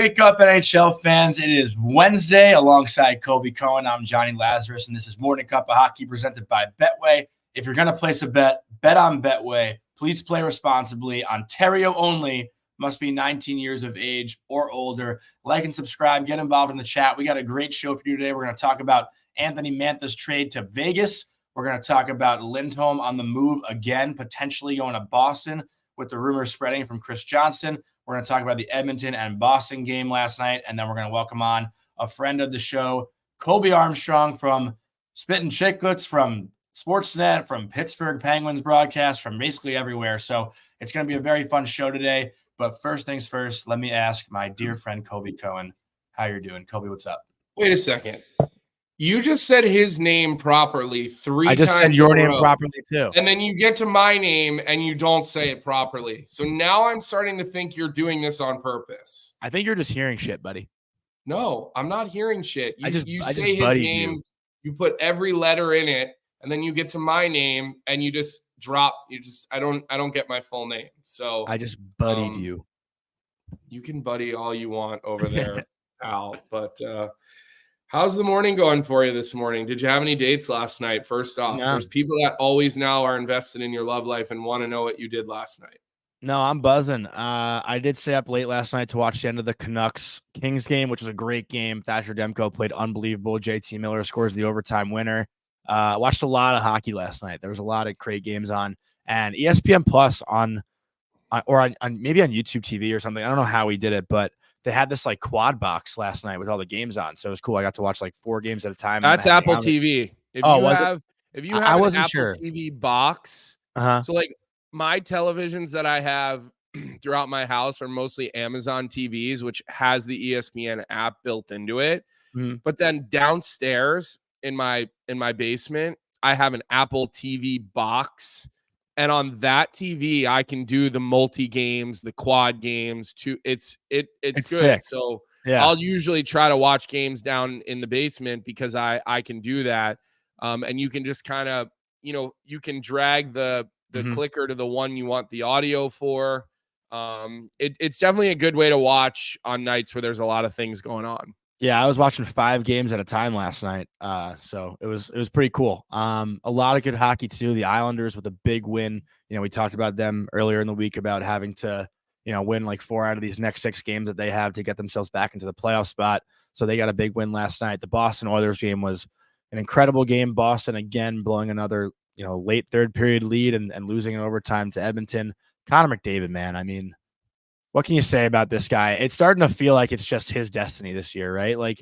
Wake up, NHL fans. It is Wednesday alongside Colby Cohen. I'm Johnny Lazarus, and this is Morning Cup of Hockey presented by Betway. If you're going to place a bet, bet on Betway. Please play responsibly. Ontario only. Must be 19 years of age or older. Like and subscribe. Get involved in the chat. We got a great show for you today. We're going to talk about Anthony Mantha's trade to Vegas. We're going to talk about Lindholm on the move again, potentially going to Boston with the rumors spreading from Chris Johnston. We're going to talk about the Edmonton and Boston game last night, and then we're going to welcome on a friend of the show, Colby Armstrong from Spittin' Chicklets, from Sportsnet, from Pittsburgh Penguins broadcast, from basically everywhere. So it's going to be a very fun show today. But first things first, let me ask my dear friend Colby Cohen how you're doing. Colby, what's up? Wait a second. You just said his name properly 3 times. I just said your name properly too. And then you get to my name and you don't say it properly. So now I'm starting to think you're doing this on purpose. I think you're just hearing shit, buddy. No, I'm not hearing shit. You I say his name, you put every letter in it, and then you get to my name and you just drop. I don't get my full name. So I just buddied you. You can buddy all you want over there, Al. But how's the morning going for you this morning? Did you have any dates last night? First off, There's people that always now are invested in your love life and want to know what you did last night. No, I'm buzzing. I did stay up late last night to watch the end of the Canucks-Kings game, which was a great game. Thatcher Demko played unbelievable. JT Miller scores the overtime winner. Watched a lot of hockey last night. There was a lot of great games on. And ESPN Plus on maybe on YouTube TV or something. I don't know how he did it, but they had this like quad box last night with all the games on. So it was cool. I got to watch like 4 games at a time. That's Apple TV. If you have I wasn't an Apple sure. TV box, so like my televisions that I have throughout my house are mostly Amazon TVs, which has the ESPN app built into it. Mm-hmm. But then downstairs in my basement, I have an Apple TV box. And on that TV, I can do the multi games, the quad games too. It's good. Sick. So yeah. I'll usually try to watch games down in the basement because I can do that. And you can just kind of, you can drag the clicker to the one you want the audio for. It's definitely a good way to watch on nights where there's a lot of things going on. Yeah, I was watching 5 games at a time last night. So it was pretty cool. A lot of good hockey too. The Islanders with a big win. We talked about them earlier in the week about having to, win like 4 out of these next 6 games that they have to get themselves back into the playoff spot. So they got a big win last night. The Boston Oilers game was an incredible game. Boston again blowing another, late third period lead and losing in overtime to Edmonton. Connor McDavid, man. I mean, what can you say about this guy? It's starting to feel like it's just his destiny this year, right? Like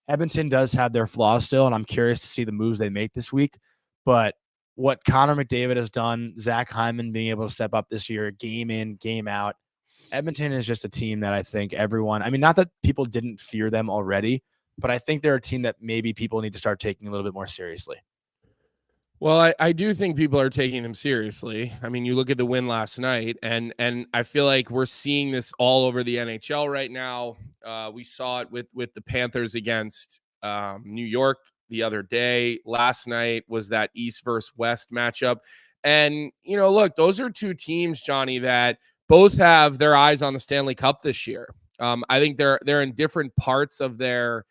Edmonton does have their flaws still, and I'm curious to see the moves they make this week. But what Connor McDavid has done, Zach Hyman being able to step up this year, game in, game out. Edmonton is just a team that I think not that people didn't fear them already, but I think they're a team that maybe people need to start taking a little bit more seriously. Well, I do think people are taking them seriously. I mean, you look at the win last night, and I feel like we're seeing this all over the NHL right now. We saw it with the Panthers against New York the other day. Last night was that East versus West matchup. And, look, those are 2 teams, Johnny, that both have their eyes on the Stanley Cup this year. I think they're in different parts of their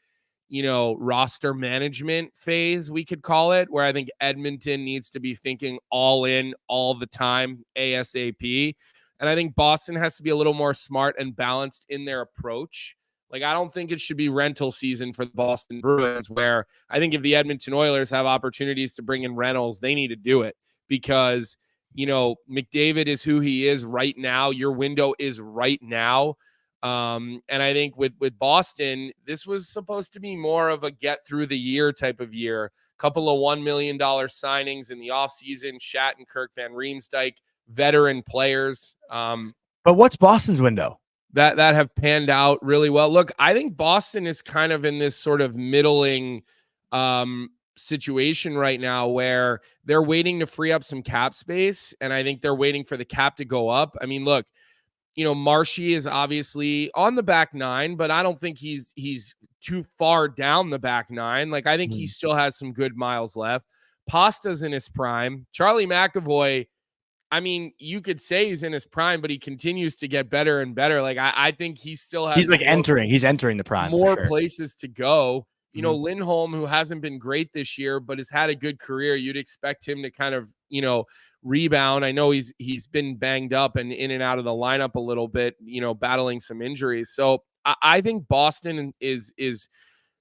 roster management phase, we could call it, where I think Edmonton needs to be thinking all in all the time, ASAP. And I think Boston has to be a little more smart and balanced in their approach. Like, I don't think it should be rental season for the Boston Bruins, where I think if the Edmonton Oilers have opportunities to bring in rentals, they need to do it because, McDavid is who he is right now. Your window is right now. And I think with Boston, this was supposed to be more of a get through the year type of year. Couple of $1 million signings in the offseason, Shattenkirk, Van Riemsdyk, veteran players. But what's Boston's window? That have panned out really well. Look, I think Boston is kind of in this sort of middling situation right now where they're waiting to free up some cap space. And I think they're waiting for the cap to go up. I mean, look, Marshy is obviously on the back 9, but I don't think he's too far down the back 9. Like, I think he still has some good miles left. Pasta's in his prime. Charlie McAvoy I mean, you could say he's in his prime, but he continues to get better and better. Like I think he still has He's entering the prime for more sure. places to go. You know, Mhm. Lindholm, who hasn't been great this year, but has had a good career, you'd expect him to kind of, rebound. I know he's been banged up and in and out of the lineup a little bit, battling some injuries. So I think Boston is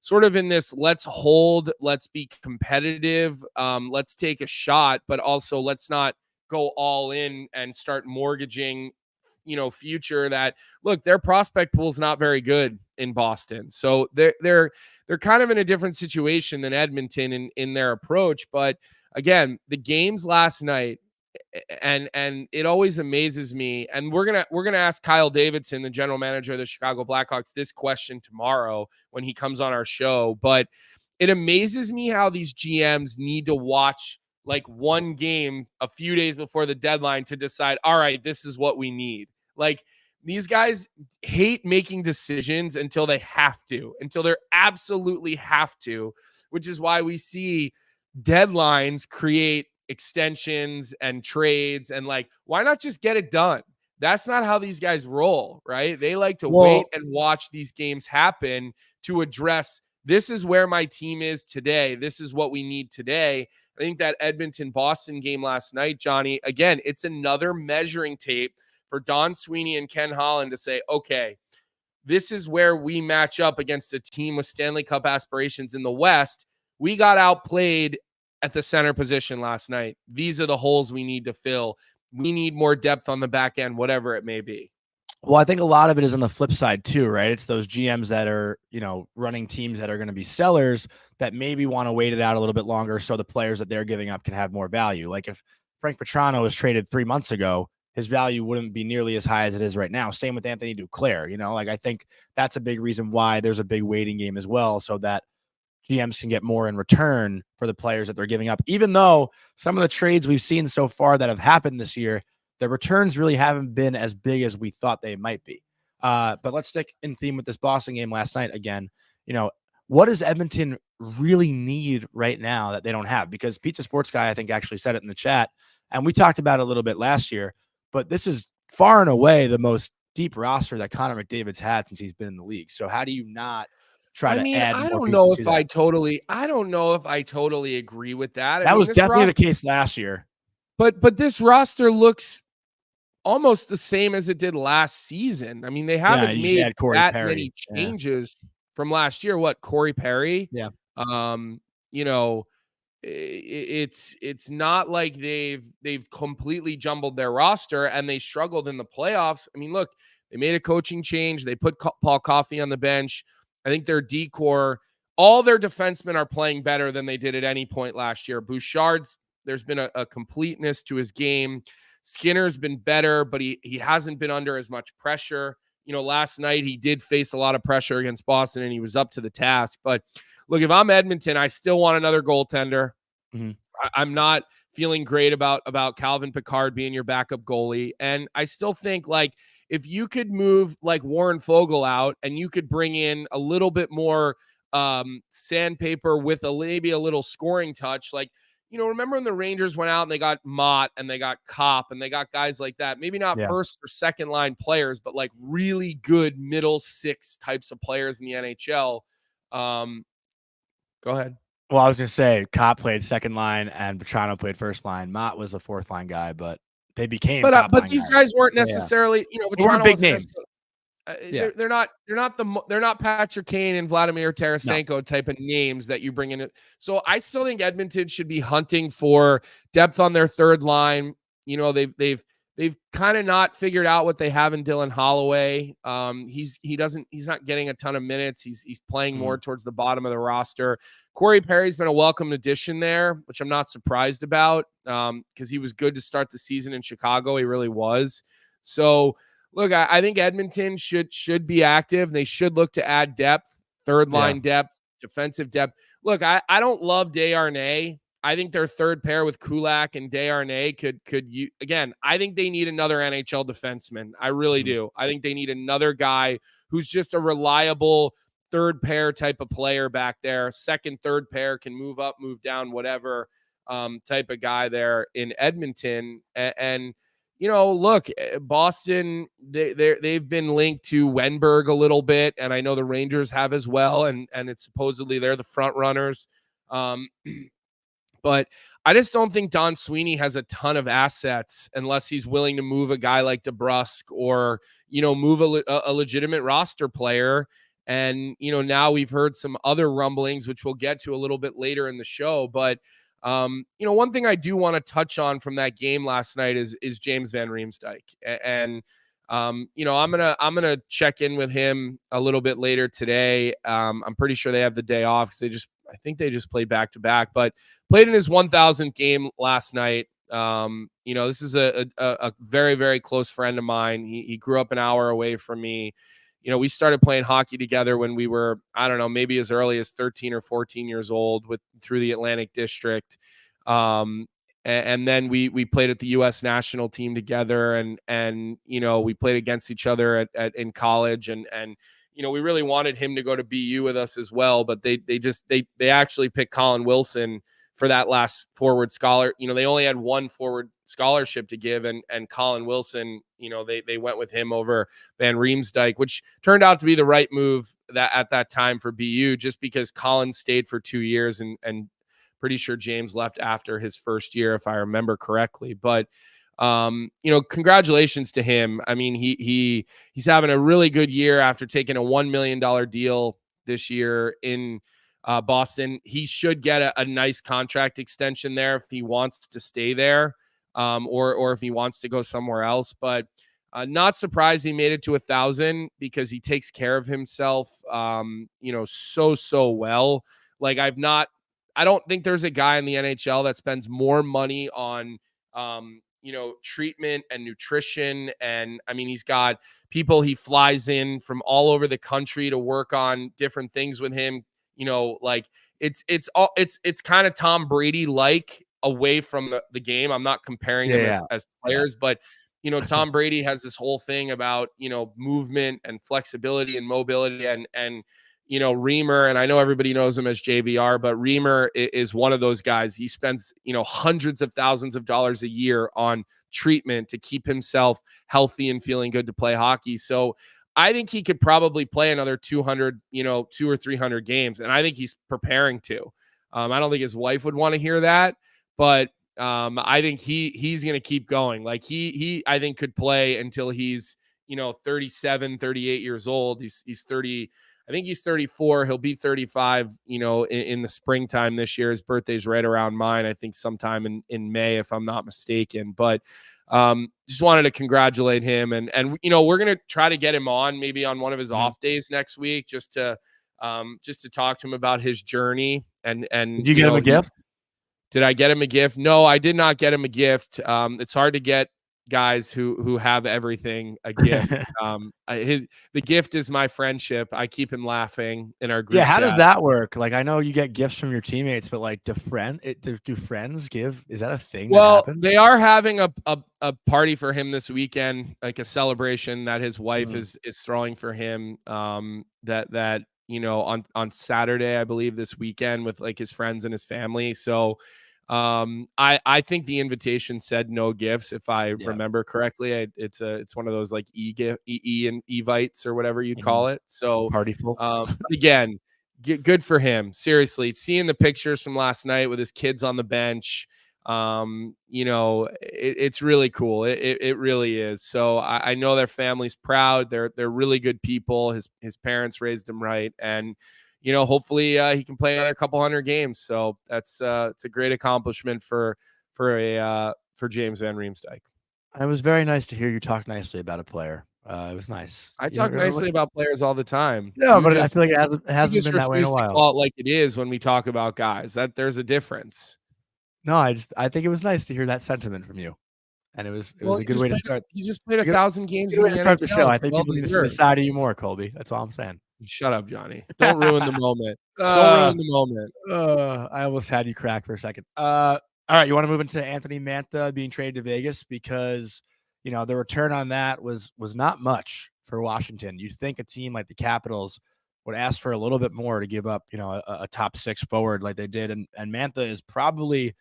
sort of in this let's hold, let's be competitive, let's take a shot, but also let's not go all in and start mortgaging future. That look, their prospect pool is not very good in Boston, so they're kind of in a different situation than Edmonton in their approach. But again, the games last night, and it always amazes me, and we're gonna ask Kyle Davidson, the general manager of the Chicago Blackhawks, this question tomorrow when he comes on our show. But it amazes me how these GMs need to watch like one game a few days before the deadline to decide, all right, this is what we need. Like, these guys hate making decisions until they have to, until they're absolutely have to, which is why we see deadlines create extensions and trades. And like, why not just get it done? That's not how these guys roll, right? They like to wait and watch these games happen to address, this is where my team is today. This is what we need today. I think that Edmonton-Boston game last night, Johnny, again, it's another measuring tape for Don Sweeney and Ken Holland to say, okay, this is where we match up against a team with Stanley Cup aspirations in the West. We got outplayed at the center position last night. These are the holes we need to fill. We need more depth on the back end, whatever it may be. Well, I think a lot of it is on the flip side too, right? It's those GMs that are, running teams that are going to be sellers that maybe want to wait it out a little bit longer so the players that they're giving up can have more value. Like if Frank Petrano was traded 3 months ago, his value wouldn't be nearly as high as it is right now. Same with Anthony Duclair. I think that's a big reason why there's a big waiting game as well, so that GMs can get more in return for the players that they're giving up. Even though some of the trades we've seen so far that have happened this year, the returns really haven't been as big as we thought they might be. But let's stick in theme with this Boston game last night again. What does Edmonton really need right now that they don't have? Because Pizza Sports Guy, I think, actually said it in the chat, and we talked about it a little bit last year, but this is far and away the most deep roster that Connor McDavid's had since he's been in the league. So how do you not try to add more pieces to that? I don't know if I totally agree with that. That was definitely the case last year. But this roster looks almost the same as it did last season. I mean, they haven't made that many changes from last year. What, Corey Perry? Yeah. It's not like they've completely jumbled their roster and they struggled in the playoffs. I mean, look, they made a coaching change. They put Paul Coffey on the bench. I think their decor, all their defensemen are playing better than they did at any point last year. Bouchard's, there's been a completeness to his game. Skinner's been better, but he hasn't been under as much pressure. Last night he did face a lot of pressure against Boston and he was up to the task. But look, if I'm Edmonton, I still want another goaltender. Mm-hmm. I'm not feeling great about Calvin Pickard being your backup goalie. And I still think, like, if you could move like Warren Fogle out and you could bring in a little bit more sandpaper with maybe a little scoring touch, like, remember when the Rangers went out and they got Mott and they got Kopp and they got guys like that, maybe not first or second line players, but like really good middle six types of players in the NHL. Go ahead. Well, I was going to say Kopp played second line and Petrano played first line. Mott was a fourth line guy, but they became but these guys weren't necessarily, Petrano big names. They're not Patrick Kane and Vladimir Tarasenko type of names that you bring in. So I still think Edmonton should be hunting for depth on their third line. They've kind of not figured out what they have in Dylan Holloway. He's not getting a ton of minutes. He's playing more towards the bottom of the roster. Corey Perry's been a welcome addition there, which I'm not surprised about, because he was good to start the season in Chicago. He really was. So look, I think Edmonton should be active. They should look to add depth, third line depth, defensive depth. Look, I don't love Desharnais. I think their third pair with Kulak and Desharnais could again, I think they need another NHL defenseman. I really do. I think they need another guy who's just a reliable third pair type of player back there. Second, third pair can move up, move down, whatever. type of guy there in Edmonton. And look, Boston, they've been linked to Wenberg a little bit, and I know the Rangers have as well, and it's supposedly they're the front runners. But I just don't think Don Sweeney has a ton of assets unless he's willing to move a guy like DeBrusk or, move a legitimate roster player. And, now we've heard some other rumblings, which we'll get to a little bit later in the show. But, one thing I do want to touch on from that game last night is James Van Riemsdyk. And, I'm gonna check in with him a little bit later today. I'm pretty sure they have the day off because I think they just played back to back, but played in his 1000th game last night. This is a very, very close friend of mine. He grew up an hour away from me. We started playing hockey together when we were, I don't know, maybe as early as 13 or 14 years old through the Atlantic District. And then we played at the U.S. national team together, and we played against each other in college, and we really wanted him to go to BU with us as well, but they actually picked Colin Wilson for that last forward scholar. They only had one forward scholarship to give, and Colin Wilson, they went with him over Van Riemsdyk, which turned out to be the right move at that time for BU, just because Colin stayed for 2 years, and pretty sure James left after his first year, if I remember correctly. But congratulations to him. I mean, he's having a really good year after taking a $1 million deal this year in Boston. He should get a nice contract extension there if he wants to stay there, or if he wants to go somewhere else. But not surprised he made it to 1,000 because he takes care of himself, so well. Like I don't think there's a guy in the NHL that spends more money on, treatment and nutrition. And I mean, he's got people he flies in from all over the country to work on different things with him. Like it's kind of Tom Brady like away from the game. I'm not comparing them as players, but Tom Brady has this whole thing about, movement and flexibility and mobility, and Reimer, and I know everybody knows him as JVR, but Reimer is one of those guys. He spends, hundreds of thousands of dollars a year on treatment to keep himself healthy and feeling good to play hockey. So I think he could probably play another 200, 200 or 300 games. And I think he's preparing to. I don't think his wife would want to hear that, but I think he's going to keep going. Like he I think could play until he's, 37, 38 years old. He's 30. I think he's 34. He'll be 35, in the springtime this year. His birthday's right around mine. I think sometime in May, if I'm not mistaken. But just wanted to congratulate him. And we're going to try to get him on maybe on one of his off days next week, just to talk to him about his journey. And did you get him a gift? Did I get him a gift? No, I did not get him a gift. It's hard to get guys who have everything a gift. The gift is my friendship. I keep him laughing in our group. Yeah, how chat. does that work? Like, I know you get gifts from your teammates, but like, do friends give? Is that a thing? Well, they are having a party for him this weekend, like a celebration that his wife is throwing for him. That on Saturday, I believe, this weekend with like his friends and his family. So I think the invitation said no gifts, if I remember correctly. It's one of those like evites or whatever you'd call it. So partyful. Again, good for him. Seriously, seeing the pictures from last night with his kids on the bench, it's really cool. It really is. So I know their family's proud. They're really good people. His parents raised him right, and hopefully he can play another couple hundred games. So it's a great accomplishment for James Van Riemsdyk. It was very nice to hear you talk nicely about a player. It was nice. I talk nicely about players all the time. No, but I feel like it hasn't been that way in a while. To call it like it is when we talk about guys. That there's a difference. No, I think it was nice to hear that sentiment from you, and it was a good way to start. You just played 1,000 games in the start the show. I think well people need to see the side of you more, Colby. That's all I'm saying. Shut up, Johnny. Don't ruin the moment. Don't ruin the moment. I almost had you crack for a second. All right, you want to move into Anthony Mantha being traded to Vegas because the return on that was not much for Washington. You'd think a team like the Capitals would ask for a little bit more to give up, a top 6 forward like they did, and Mantha is probably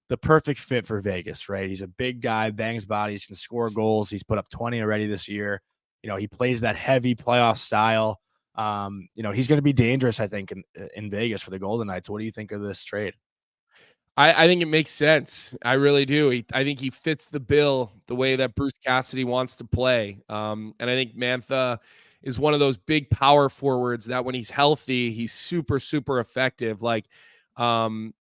the perfect fit for Vegas, right? He's a big guy, bangs bodies, can score goals. He's put up 20 already this year. He plays that heavy playoff style. He's going to be dangerous, I think, in Vegas for the Golden Knights. What do you think of this trade? I think it makes sense. I really do. I think he fits the bill the way that Bruce Cassidy wants to play. And I think Mantha is one of those big power forwards that when he's healthy, he's super, super effective. Like, Max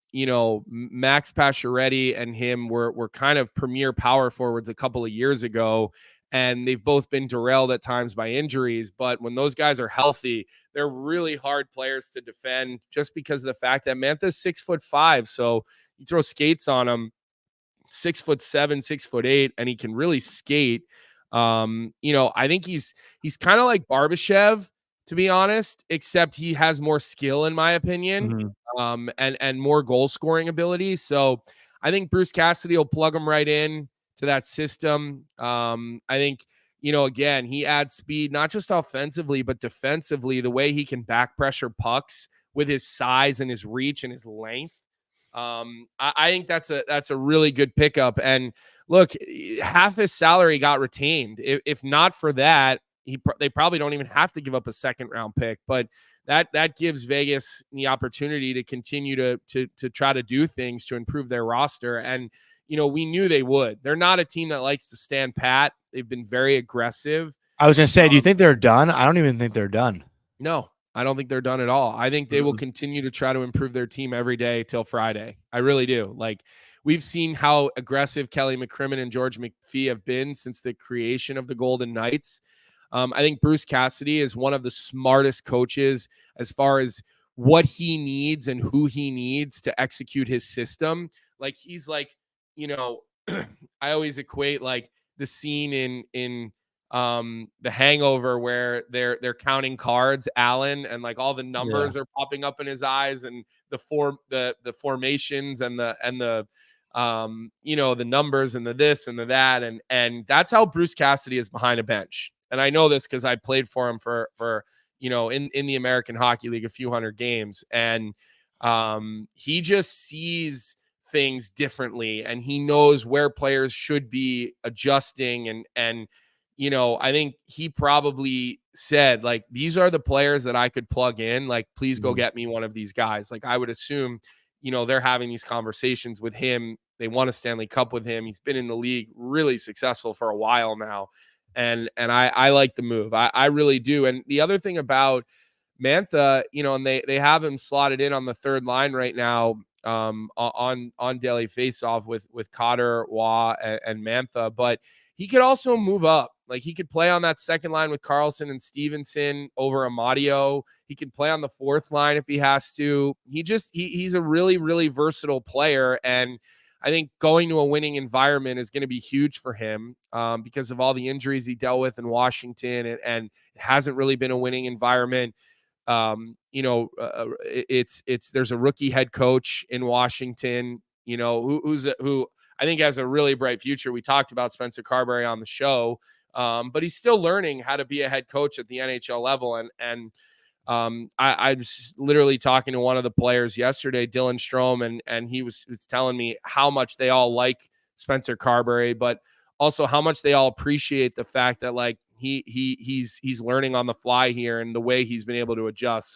Pacioretty and him were kind of premier power forwards a couple of years ago, and they've both been derailed at times by injuries. But when those guys are healthy, they're really hard players to defend just because of the fact that Mantha's 6'5". So you throw skates on him, 6'7", 6'8", and he can really skate. I think he's kind of like Barbashev, to be honest, except he has more skill, in my opinion, and more goal scoring ability. So I think Bruce Cassidy will plug him right in to that system. I think, again, he adds speed, not just offensively, but defensively, the way he can back pressure pucks with his size and his reach and his length. I think that's a really good pickup. And look, half his salary got retained. If not for that, they probably don't even have to give up a second round pick, but that gives Vegas the opportunity to continue to try to do things to improve their roster. And, we knew they would. They're not a team that likes to stand pat. They've been very aggressive. I was going to say, do you think they're done? I don't even think they're done. No, I don't think they're done at all. I think they will continue to try to improve their team every day till Friday. I really do. Like, we've seen how aggressive Kelly McCrimmon and George McPhee have been since the creation of the Golden Knights. I think Bruce Cassidy is one of the smartest coaches as far as what he needs and who he needs to execute his system. Like, he's like, I always equate like the scene in The Hangover where they're counting cards, Alan, and like all the numbers are popping up in his eyes, and the formations and the the numbers and the this and the that, and that's how Bruce Cassidy is behind a bench. And I know this because I played for him for in the American Hockey League a few hundred games, and he just sees things differently, and he knows where players should be adjusting, and I think he probably said, like, these are the players that I could plug in, like, please go get me one of these guys. Like, I would assume they're having these conversations with him. They won a Stanley Cup with him. He's been in the league really successful for a while now, and I like the move. I really do. And the other thing about Mantha, and they have him slotted in on the third line right now, on daily faceoff with Cotter, Waugh, and Mantha, but he could also move up. Like, he could play on that second line with Carlson and Stevenson over Amadio. He could play on the fourth line if he has to. He's a really, really versatile player, and I think going to a winning environment is going to be huge for him, because of all the injuries he dealt with in Washington, and it hasn't really been a winning environment. There's a rookie head coach in Washington, who I think has a really bright future. We talked about Spencer Carberry on the show, but he's still learning how to be a head coach at the NHL level. And I was literally talking to one of the players yesterday, Dylan Strome, and he was telling me how much they all like Spencer Carberry, but also how much they all appreciate the fact that, like, he's learning on the fly here and the way he's been able to adjust.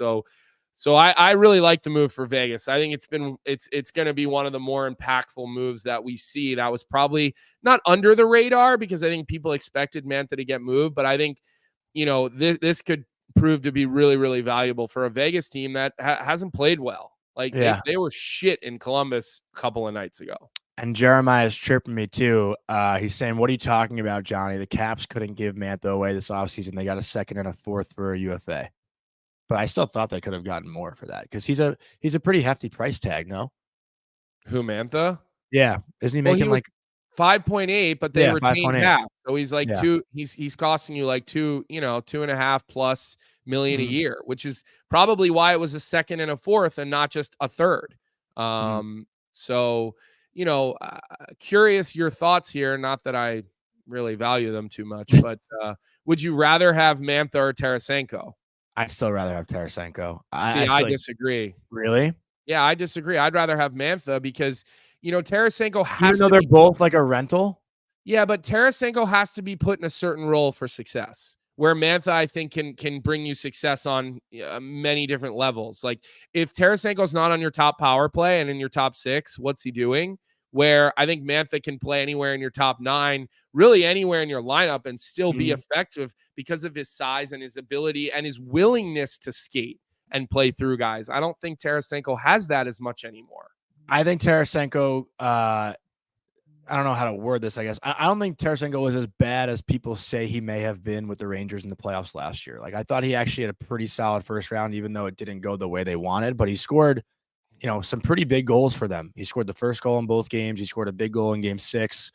So I really like the move for Vegas. I think it's going to be one of the more impactful moves that we see. That was probably not under the radar because I think people expected Mantha to get moved, but I think this could prove to be really, really valuable for a Vegas team that hasn't played well. Like, they were shit in Columbus a couple of nights ago. And Jeremiah is chirping me too. He's saying, what are you talking about, Johnny? The Caps couldn't give Mantha away this offseason. They got a second and a fourth for a UFA. But I still thought they could have gotten more for that because he's a pretty hefty price tag, no? Who, Mantha? Yeah. Isn't he making like 5.8, but they retained 5.8. half. So he's like he's costing you like $2.5+ million a year, which is probably why it was a second and a fourth and not just a third. So, curious your thoughts here. Not that I really value them too much, but would you rather have Mantha or Tarasenko? I'd still rather have Tarasenko. I disagree. Really? Yeah, I disagree. I'd rather have Mantha because Tarasenko has Even though to they're be, both like a rental. yeah, but Tarasenko has to be put in a certain role for success. Where Mantha, I think, can bring you success on many different levels. Like if Tarasenko's not on your top power play and in your top 6, what's he doing? Where I think Mantha can play anywhere in your top 9, really anywhere in your lineup, and still be effective because of his size and his ability and his willingness to skate and play through guys. I don't think Tarasenko has that as much anymore. I think Tarasenko, I don't know how to word this, I guess. I don't think Tarasenko was as bad as people say he may have been with the Rangers in the playoffs last year. Like, I thought he actually had a pretty solid first round, even though it didn't go the way they wanted. But he scored, some pretty big goals for them. He scored the first goal in both games. He scored a big goal in game 6.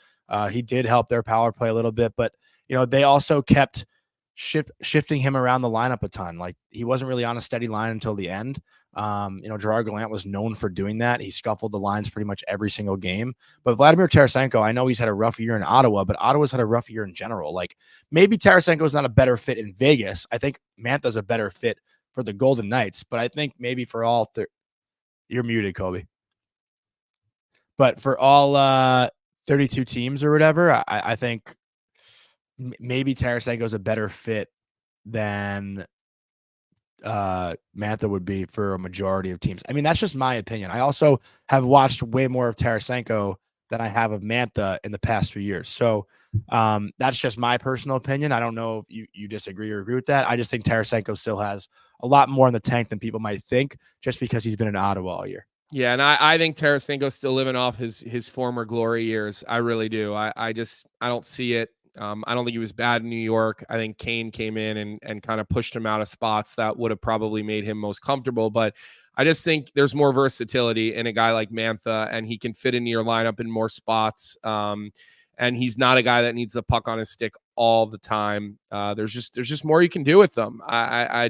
He did help their power play a little bit. But, they also kept shifting him around the lineup a ton. Like, he wasn't really on a steady line until the end. Gerard Gallant was known for doing that. He scuffled the lines pretty much every single game. But Vladimir Tarasenko, I know he's had a rough year in Ottawa, but Ottawa's had a rough year in general. Like, maybe Tarasenko is not a better fit in Vegas. I think Mantha's a better fit for the Golden Knights. But I think maybe for all you're muted, Kobe. But for all 32 teams or whatever, I think maybe Tarasenko is a better fit than Mantha would be for a majority of teams. I mean, that's just my opinion. I also have watched way more of Tarasenko than I have of Mantha in the past few years. So that's just my personal opinion. I don't know if you disagree or agree with that. I just think Tarasenko still has a lot more in the tank than people might think, just because he's been in Ottawa all year. Yeah, and I think Tarasenko's still living off his former glory years. I really do. I don't see it. I don't think he was bad in New York. I think Kane came in and kind of pushed him out of spots that would have probably made him most comfortable. But I just think there's more versatility in a guy like Mantha, and he can fit into your lineup in more spots. And he's not a guy that needs the puck on his stick all the time. There's just more you can do with them. I'm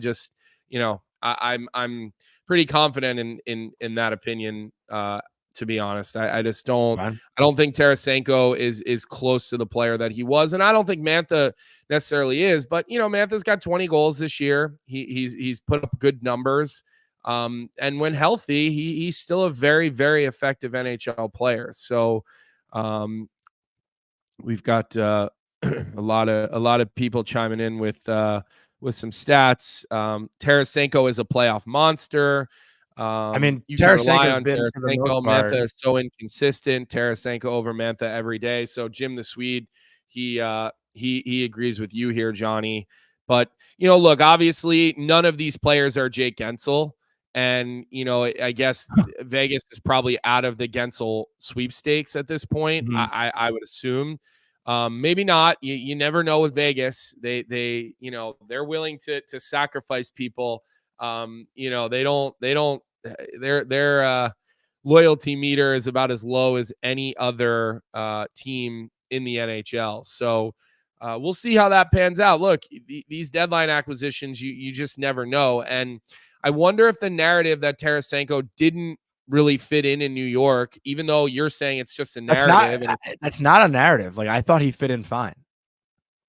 pretty confident in that opinion. To be honest, I just don't. I don't think Tarasenko is close to the player that he was, and I don't think Mantha necessarily is. But Mantha's got 20 goals this year. He's put up good numbers, and when healthy, he's still a very, very effective NHL player. So, we've got a lot of people chiming in with some stats. Tarasenko is a playoff monster. You Tarasenko's been Tarasenko. Mantha is so inconsistent. Tarasenko over Mantha every day. So Jim the Swede, he agrees with you here, Johnny. But look, obviously none of these players are Jake Guentzel, and I guess Vegas is probably out of the Guentzel sweepstakes at this point. I would assume. Maybe not. You never know with Vegas. They're willing to sacrifice people. Their loyalty meter is about as low as any other team in the NHL. So we'll see how that pans out. Look, these deadline acquisitions, you just never know. And I wonder if the narrative that Tarasenko didn't really fit in New York, even though you're saying it's just a narrative. That's not a narrative. Like, I thought he fit in fine.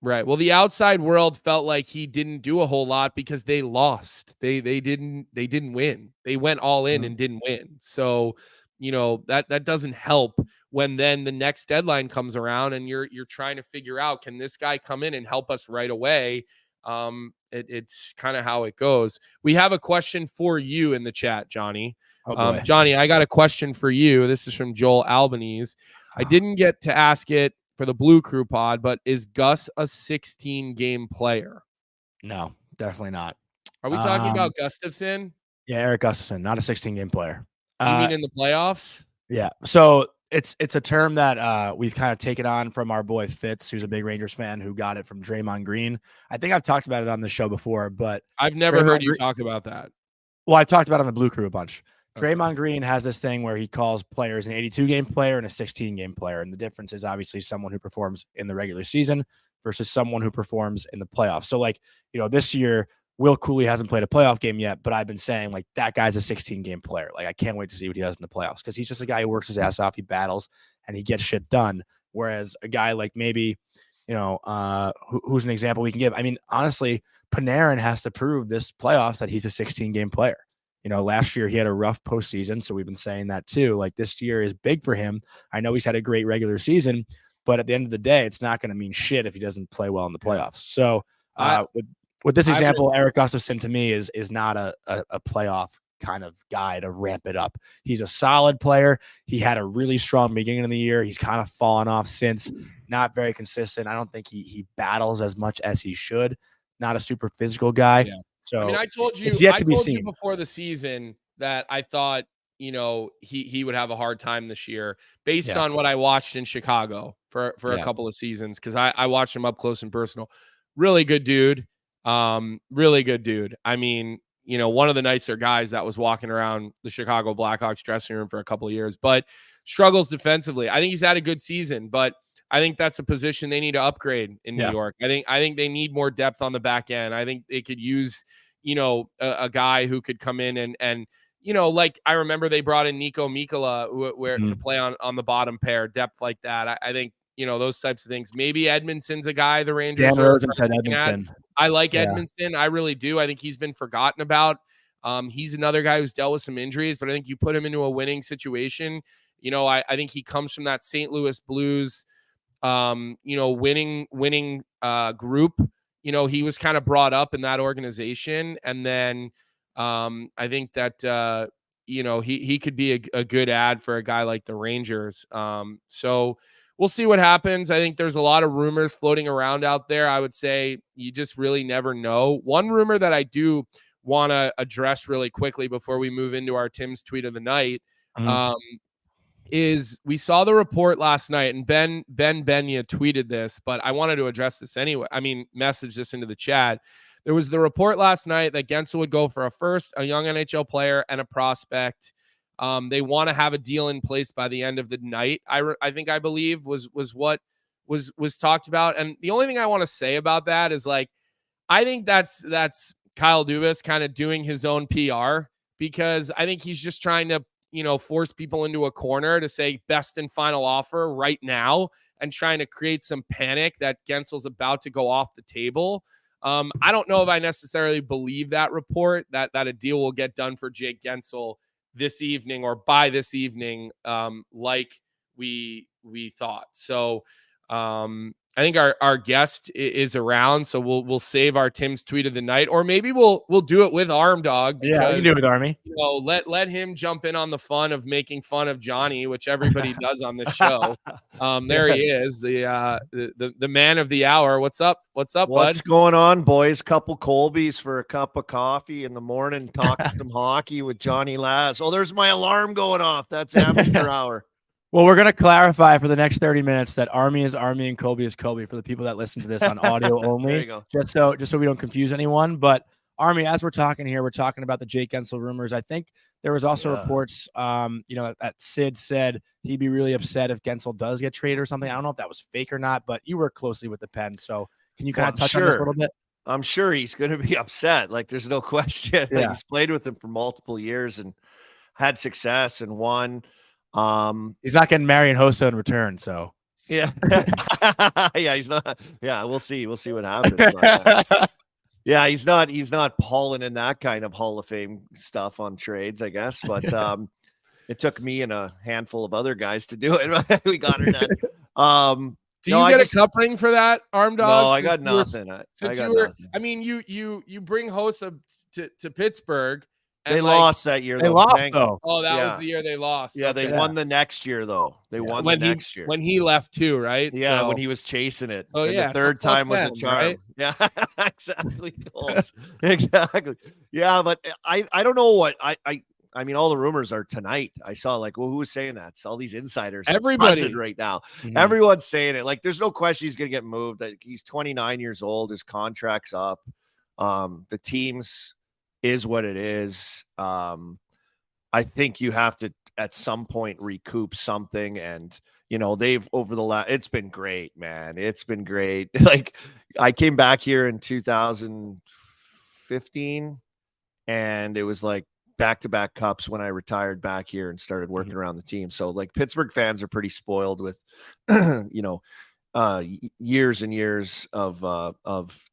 Right. Well, the outside world felt like he didn't do a whole lot because they lost. They didn't win. They went all in and didn't win. So, that doesn't help when then the next deadline comes around and you're trying to figure out, can this guy come in and help us right away? It's kind of how it goes. We have a question for you in the chat, Johnny. Johnny, I got a question for you. This is from Joel Albanese. I didn't get to ask it for the Blue Crew pod, but is Gus a 16-game player? No, definitely not. Are we talking about Gustafsson? Yeah, Erik Gustafsson, not a 16-game player. You mean in the playoffs? Yeah. So it's a term that we've kind of taken on from our boy Fitz, who's a big Rangers fan, who got it from Draymond Green. I think I've talked about it on the show before, but I've never heard you talk about that. Well, I talked about it on the Blue Crew a bunch. Draymond Green has this thing where he calls players an 82-game player and a 16-game player. And the difference is obviously someone who performs in the regular season versus someone who performs in the playoffs. So, this year, Will Cooley hasn't played a playoff game yet, but I've been saying, that guy's a 16-game player. I can't wait to see what he does in the playoffs, because he's just a guy who works his ass off, he battles, and he gets shit done. Whereas a guy like maybe, who's an example we can give? I mean, honestly, Panarin has to prove this playoffs that he's a 16-game player. last year he had a rough postseason, so we've been saying that too. Like, this year is big for him. I know he's had a great regular season, but at the end of the day, it's not going to mean shit if he doesn't play well in the playoffs. So with this example, Eric Gustafsson to me is not a playoff kind of guy to ramp it up. He's a solid player. He had a really strong beginning of the year. He's kind of fallen off since, not very consistent. I don't think he battles as much as he should. Not a super physical guy. Yeah. So I mean, I told you, it's yet to be seen. you before the season that I thought, he would have a hard time this year based on what I watched in Chicago for a couple of seasons. Cause I watched him up close and personal. Really good dude. Really good dude. I mean, one of the nicer guys that was walking around the Chicago Blackhawks dressing room for a couple of years, but struggles defensively. I think he's had a good season, but I think that's a position they need to upgrade in New York. I think they need more depth on the back end. I think they could use, a guy who could come in and like I remember they brought in Nico Mikkola to play on the bottom pair, depth like that. I think, those types of things. Maybe Edmondson's a guy the Rangers. Dan Rosen said Edmondson. I like Edmondson. I really do. I think he's been forgotten about. He's another guy who's dealt with some injuries, but I think you put him into a winning situation. I think he comes from that St. Louis Blues, winning group. He was kind of brought up in that organization. And then I think that, he could be a good ad for a guy like the Rangers. So we'll see what happens. I think there's a lot of rumors floating around out there. I would say you just really never know. One rumor that I do want to address really quickly before we move into our Tim's tweet of the night is we saw the report last night, and Ben Benya tweeted this, but I wanted to address this anyway. I mean, message this into the chat. There was the report last night that Guentzel would go for a young NHL player, and a prospect. They want to have a deal in place by the end of the night. I believe was what was talked about. And the only thing I want to say about that is, like, I think that's Kyle Dubas kind of doing his own PR, because I think he's just trying to, force people into a corner to say best and final offer right now, and trying to create some panic that Guentzel's about to go off the table. I don't know if I necessarily believe that report that a deal will get done for Jake Guentzel this evening or by this evening, like we thought. So I think our guest is around, so we'll save our Tim's tweet of the night, or maybe we'll do it with Arm Dog. Because, yeah, you do it with Army. Let him jump in on the fun of making fun of Johnny, which everybody does on this show. There he is, the man of the hour. What's up, bud? What's going on, boys? Couple Colbys for a cup of coffee in the morning, talking some hockey with Johnny Laz. Oh, there's my alarm going off. That's amateur hour. Well, we're going to clarify for the next 30 minutes that Army is Army and Colby is Colby for the people that listen to this on audio only. There you go. Just so we don't confuse anyone. But Army, as we're talking here, we're talking about the Jake Guentzel rumors. I think there was also reports, that Sid said he'd be really upset if Guentzel does get traded or something. I don't know if that was fake or not, but you work closely with the Pens. So can you kind of touch on this a little bit? I'm sure he's going to be upset. Like, there's no question. Yeah. He's played with him for multiple years and had success and won. He's not getting Marian Hossa in return, so yeah. Yeah, he's not. Yeah, we'll see what happens. But, yeah, he's not pulling in that kind of Hall of Fame stuff on trades, I guess. But it took me and a handful of other guys to do it. We got her done. Do you get a cup ring for that, Arm Dog? No, I got nothing. I mean, you bring Hossa to Pittsburgh. They lost that year. They lost, though. Oh, that was the year they lost. Yeah, they won the next year, though. They won the next year. When he left, too, right? Yeah, when he was chasing it. Oh, and yeah. The third time was a charm. Right? Yeah, exactly. Exactly. Yeah, but I don't know what I mean, all the rumors are tonight. I saw, like, well, who was saying that? It's all these insiders. Everybody right now. Mm-hmm. Everyone's saying it. Like, there's no question he's going to get moved. Like, he's 29 years old. His contract's up. The team's is what it is. I think you have to at some point recoup something, and they've over the it's been great, man. It's been great. Like, I came back here in 2015, and it was like back-to-back cups when I retired back here and started working around the team. So, like, Pittsburgh fans are pretty spoiled with years and years of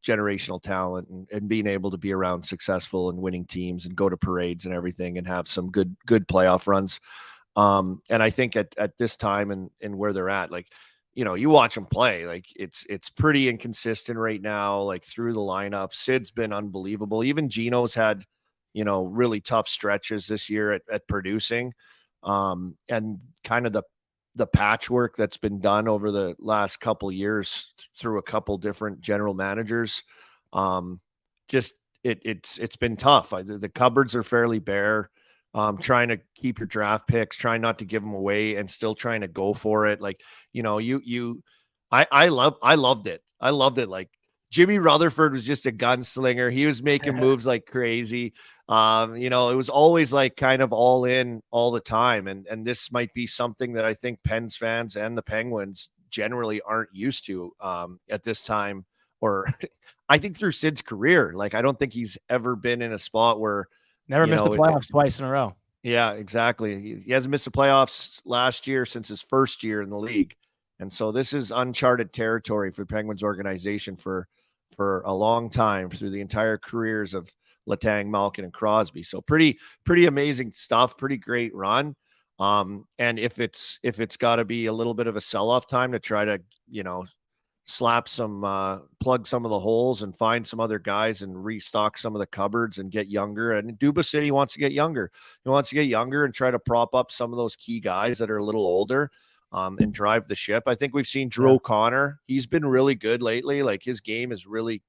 generational talent and being able to be around successful and winning teams and go to parades and everything and have some good playoff runs. And I think at this time and where they're at, like, you know, you watch them play, like it's pretty inconsistent right now, like through the lineup. Sid's been unbelievable. Even Gino's had, you know, really tough stretches this year at producing. And kind of the patchwork that's been done over the last couple years through a couple different general managers. Just it's been tough. The cupboards are fairly bare. Trying to keep your draft picks, trying not to give them away and still trying to go for it. Like, you know, I loved it. I loved it. Like Jimmy Rutherford was just a gunslinger. He was making moves like crazy. You know, it was always like kind of all in all the time. And this might be something that I think Pens fans and the Penguins generally aren't used to at this time, or I think through Sid's career. Like, I don't think he's ever been in a spot where Never missed the playoffs twice in a row. Yeah, exactly. He hasn't missed the playoffs last year since his first year in the league. And so this is uncharted territory for the Penguins organization for a long time, through the entire careers of Letang, Malkin, and Crosby. So pretty amazing stuff, pretty great run. And if it's got to be a little bit of a sell-off time to try to, you know, slap some plug some of the holes and find some other guys and restock some of the cupboards and get younger. And Duba City wants to get younger. He wants to get younger and try to prop up some of those key guys that are a little older and drive the ship. I think we've seen Drew O'Connor. He's been really good lately. Like, his game has really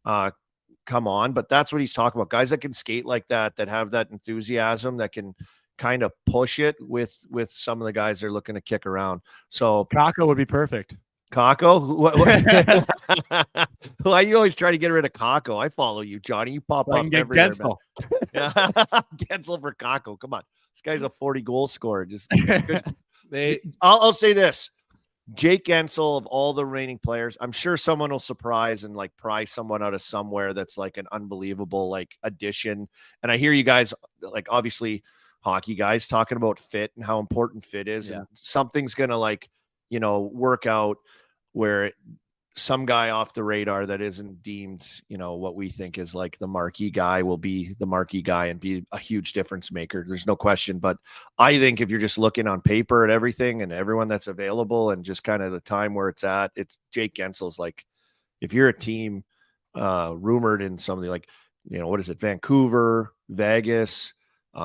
come on, but that's what he's talking about. Guys that can skate like that have that enthusiasm, that can kind of push it with some of the guys they're looking to kick around. So Kakko would be perfect. Kakko? Why you always try to get rid of Kakko? I follow you, Johnny. You pop up everywhere. Yeah. Gensel for Kakko. Come on. This guy's a 40-goal scorer. Just I'll say this. Jake Gensel, of all the remaining players, I'm sure someone will surprise and like pry someone out of somewhere that's like an unbelievable like addition. And I hear you guys, like, obviously hockey guys, talking about fit and how important fit is. Yeah. And something's going to, like, you know, work out where some guy off the radar that isn't deemed, you know, what we think is like the marquee guy will be the marquee guy and be a huge difference maker. There's no question. But I think if you're just looking on paper at everything and everyone that's available and just kind of the time where it's at, it's Jake Gensel's. Like, if you're a team rumored in somebody like, you know, what is it? Vancouver, Vegas,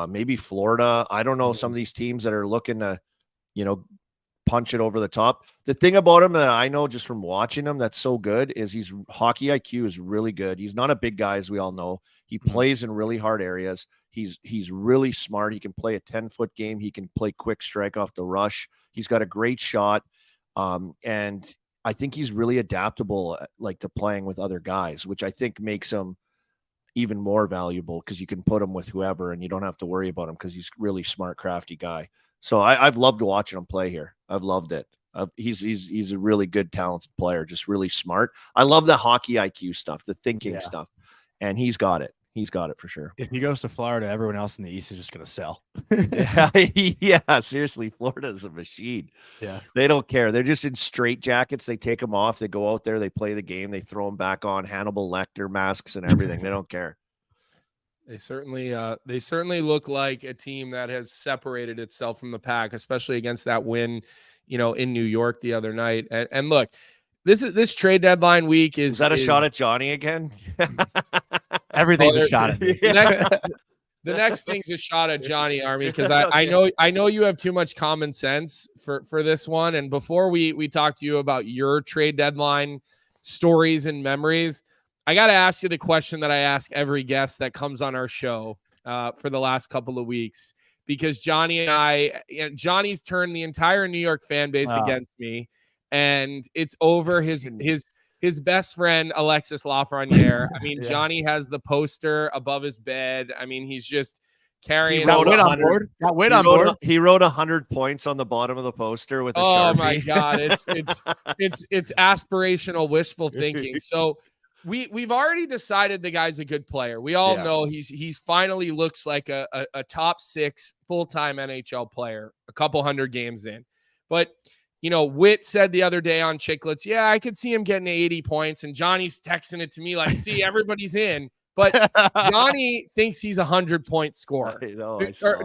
maybe Florida. I don't know. Some of these teams that are looking to, you know, punch it over the top. The thing about him that I know just from watching him that's so good is his hockey IQ is really good. He's not a big guy, as we all know. He plays in really hard areas. He's really smart. He can play a 10-foot game. He can play quick strike off the rush. He's got a great shot. And I think he's really adaptable, like, to playing with other guys, which I think makes him even more valuable, because you can put him with whoever and you don't have to worry about him because he's a really smart, crafty guy. So I've loved watching him play here. I've loved it. He's a really good, talented player, just really smart. I love the hockey IQ stuff, the thinking stuff, and he's got it. He's got it for sure. If he goes to Florida, everyone else in the East is just going to sell. Yeah, seriously, Florida's a machine. Yeah, they don't care. They're just in straight jackets. They take them off. They go out there. They play the game. They throw them back on. Hannibal Lecter masks and everything. They don't care. They certainly look like a team that has separated itself from the pack, especially against that win, you know, in New York the other night. And look, this trade deadline week is that a shot at Johnny again? Everything's a shot at me. The next thing's a shot at Johnny, Army, because I know you have too much common sense for this one. And before we talk to you about your trade deadline stories and memories, I got to ask you the question that I ask every guest that comes on our show for the last couple of weeks, because Johnny's turned the entire New York fan base against me, and it's over his best friend, Alexis Lafreniere. I mean, Johnny has the poster above his bed. I mean, he's just carrying. Got win on board. He wrote 100 points on the bottom of the poster with a Sharpie. Oh my God. It's aspirational, wishful thinking. So we've already decided the guy's a good player. We all know he's finally looks like a top 6 full-time NHL player, a couple hundred games in. But Witt said the other day on Chicklets, yeah, I could see him getting 80 points. And Johnny's texting it to me like, see, everybody's in. But Johnny thinks he's 100-point scorer. I know,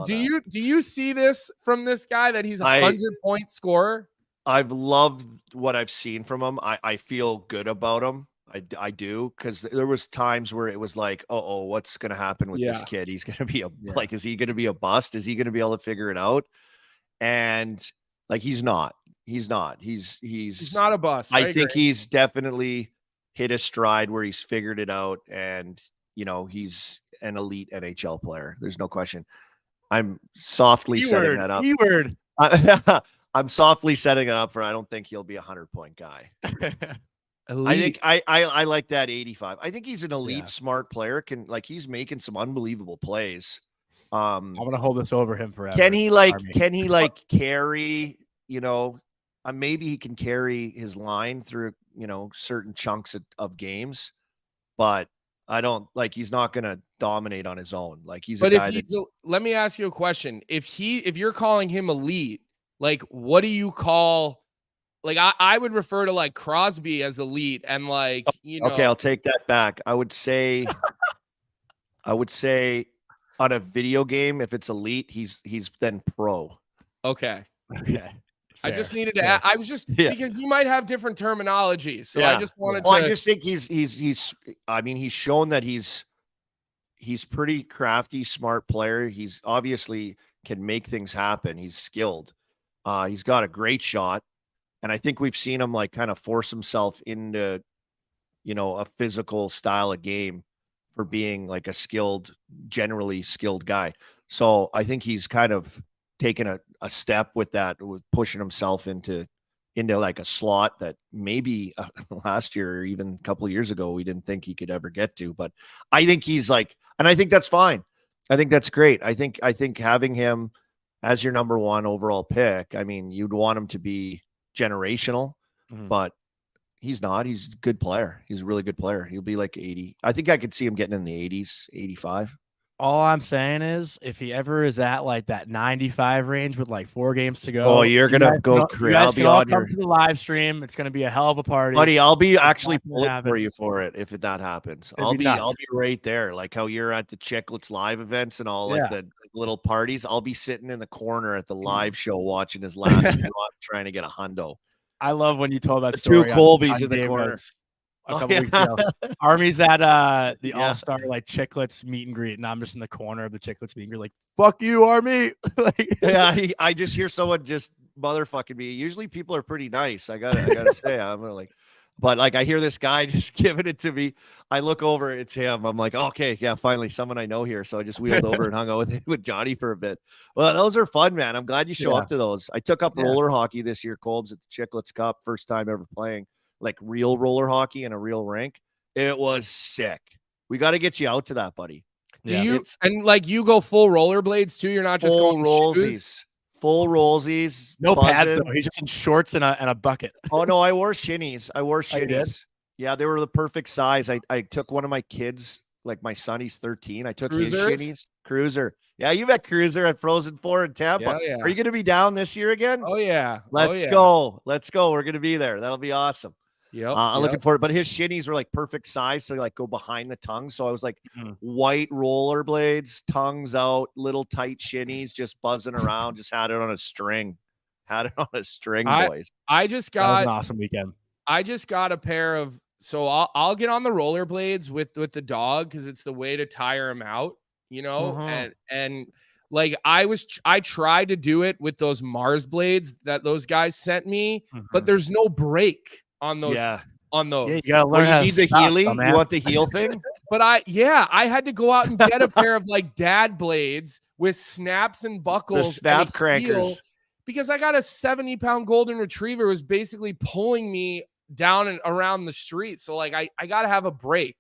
Do you see this from this guy that he's a 100-point scorer? I've loved what I've seen from him. I feel good about him. I do, because there was times where it was like, oh, what's going to happen with this kid? He's going to be like, is he going to be a bust? Is he going to be able to figure it out? And like, he's not. He's not a bust. I think he's definitely hit a stride where he's figured it out, and he's an elite NHL player. There's no question. I'm softly setting that up. Keyword. I'm softly setting it up for. I don't think he'll be a 100-point guy. I think I like that 85. I think he's an elite, smart player. He's making some unbelievable plays. I'm gonna hold this over him forever. Can he carry? Maybe he can carry his line through certain chunks of games, but I don't he's not gonna dominate on his own. Let me ask you a question. If you're calling him elite, what do you call? I would refer to Crosby as elite, and Okay, I'll take that back. I would say on a video game, if it's elite, he's then pro. Okay. Okay. I just needed to add, I was just because you might have different terminology. So I just wanted to. I just think he's shown that he's pretty crafty, smart player. He's obviously can make things happen. He's skilled. He's got a great shot. And I think we've seen him kind of force himself into, a physical style of game for being a generally skilled guy. So I think he's kind of taken a step with that, with pushing himself into a slot that maybe last year or even a couple of years ago, we didn't think he could ever get to. But I think he's and I think that's fine. I think that's great. I think having him as your number one overall pick, you'd want him to be generational, but he's not. He's a good player. He's a really good player. He'll be 80. I think I could see him getting in the 80s, 85. All I'm saying is, if he ever is at that 95 range with 4 games to go, you're gonna go crazy. I'll be on to the live stream. It's gonna be a hell of a party, buddy. I'll be actually pulling for you for it if that happens. I'll be right there, how you're at the Chicklets live events and all the little parties. I'll be sitting in the corner at the live show watching his last shot, trying to get a hundo. I love when you told that story. 2 Colbys in the corner. A couple weeks ago. Army's at the All-Star Chicklets meet and greet, and I'm just in the corner of the Chicklets meet and greet, fuck you, Army. I just hear someone just motherfucking me. Usually people are pretty nice. I gotta say, I'm but I hear this guy just giving it to me. I look over, it's him. I'm like, okay, yeah, finally someone I know here. So I just wheeled over and hung out with Johnny for a bit. Well, those are fun, man. I'm glad you show up to those. I took up roller hockey this year, Colbs, at the Chicklets Cup, first time ever playing real roller hockey in a real rink. It was sick. We got to get you out to that, buddy. Do you you go full rollerblades too? You're not just full going rollsies. Full rollsies. No pads though. He's just in shorts and a bucket. Oh no, I wore shinnies. Yeah, they were the perfect size. I took one of my kids, my son, he's 13. I took his shinnies. Cruiser. Yeah, you met Cruiser at Frozen 4 in Tampa. Yeah. Are you going to be down this year again? Oh yeah. Let's go. We're going to be there. That'll be awesome. Yeah, I'm looking forward. But his shinnies were perfect size, so they go behind the tongue. So I was white rollerblades, tongues out, little tight shinnies, just buzzing around. Just had it on a string. Boys. I just got an awesome weekend. I just got a pair of. So I'll get on the rollerblades with the dog because it's the way to tire him out, and I tried to do it with those Mars blades that those guys sent me, but there's no brake on those. Yeah. On those. Yeah, you gotta learn how to need the stop, Healy. man. You want the heel thing? But I had to go out and get a pair of dad blades with snaps and buckles. The snap crankers. Because I got a 70-pound golden retriever who was basically pulling me down and around the street. So I got to have a break.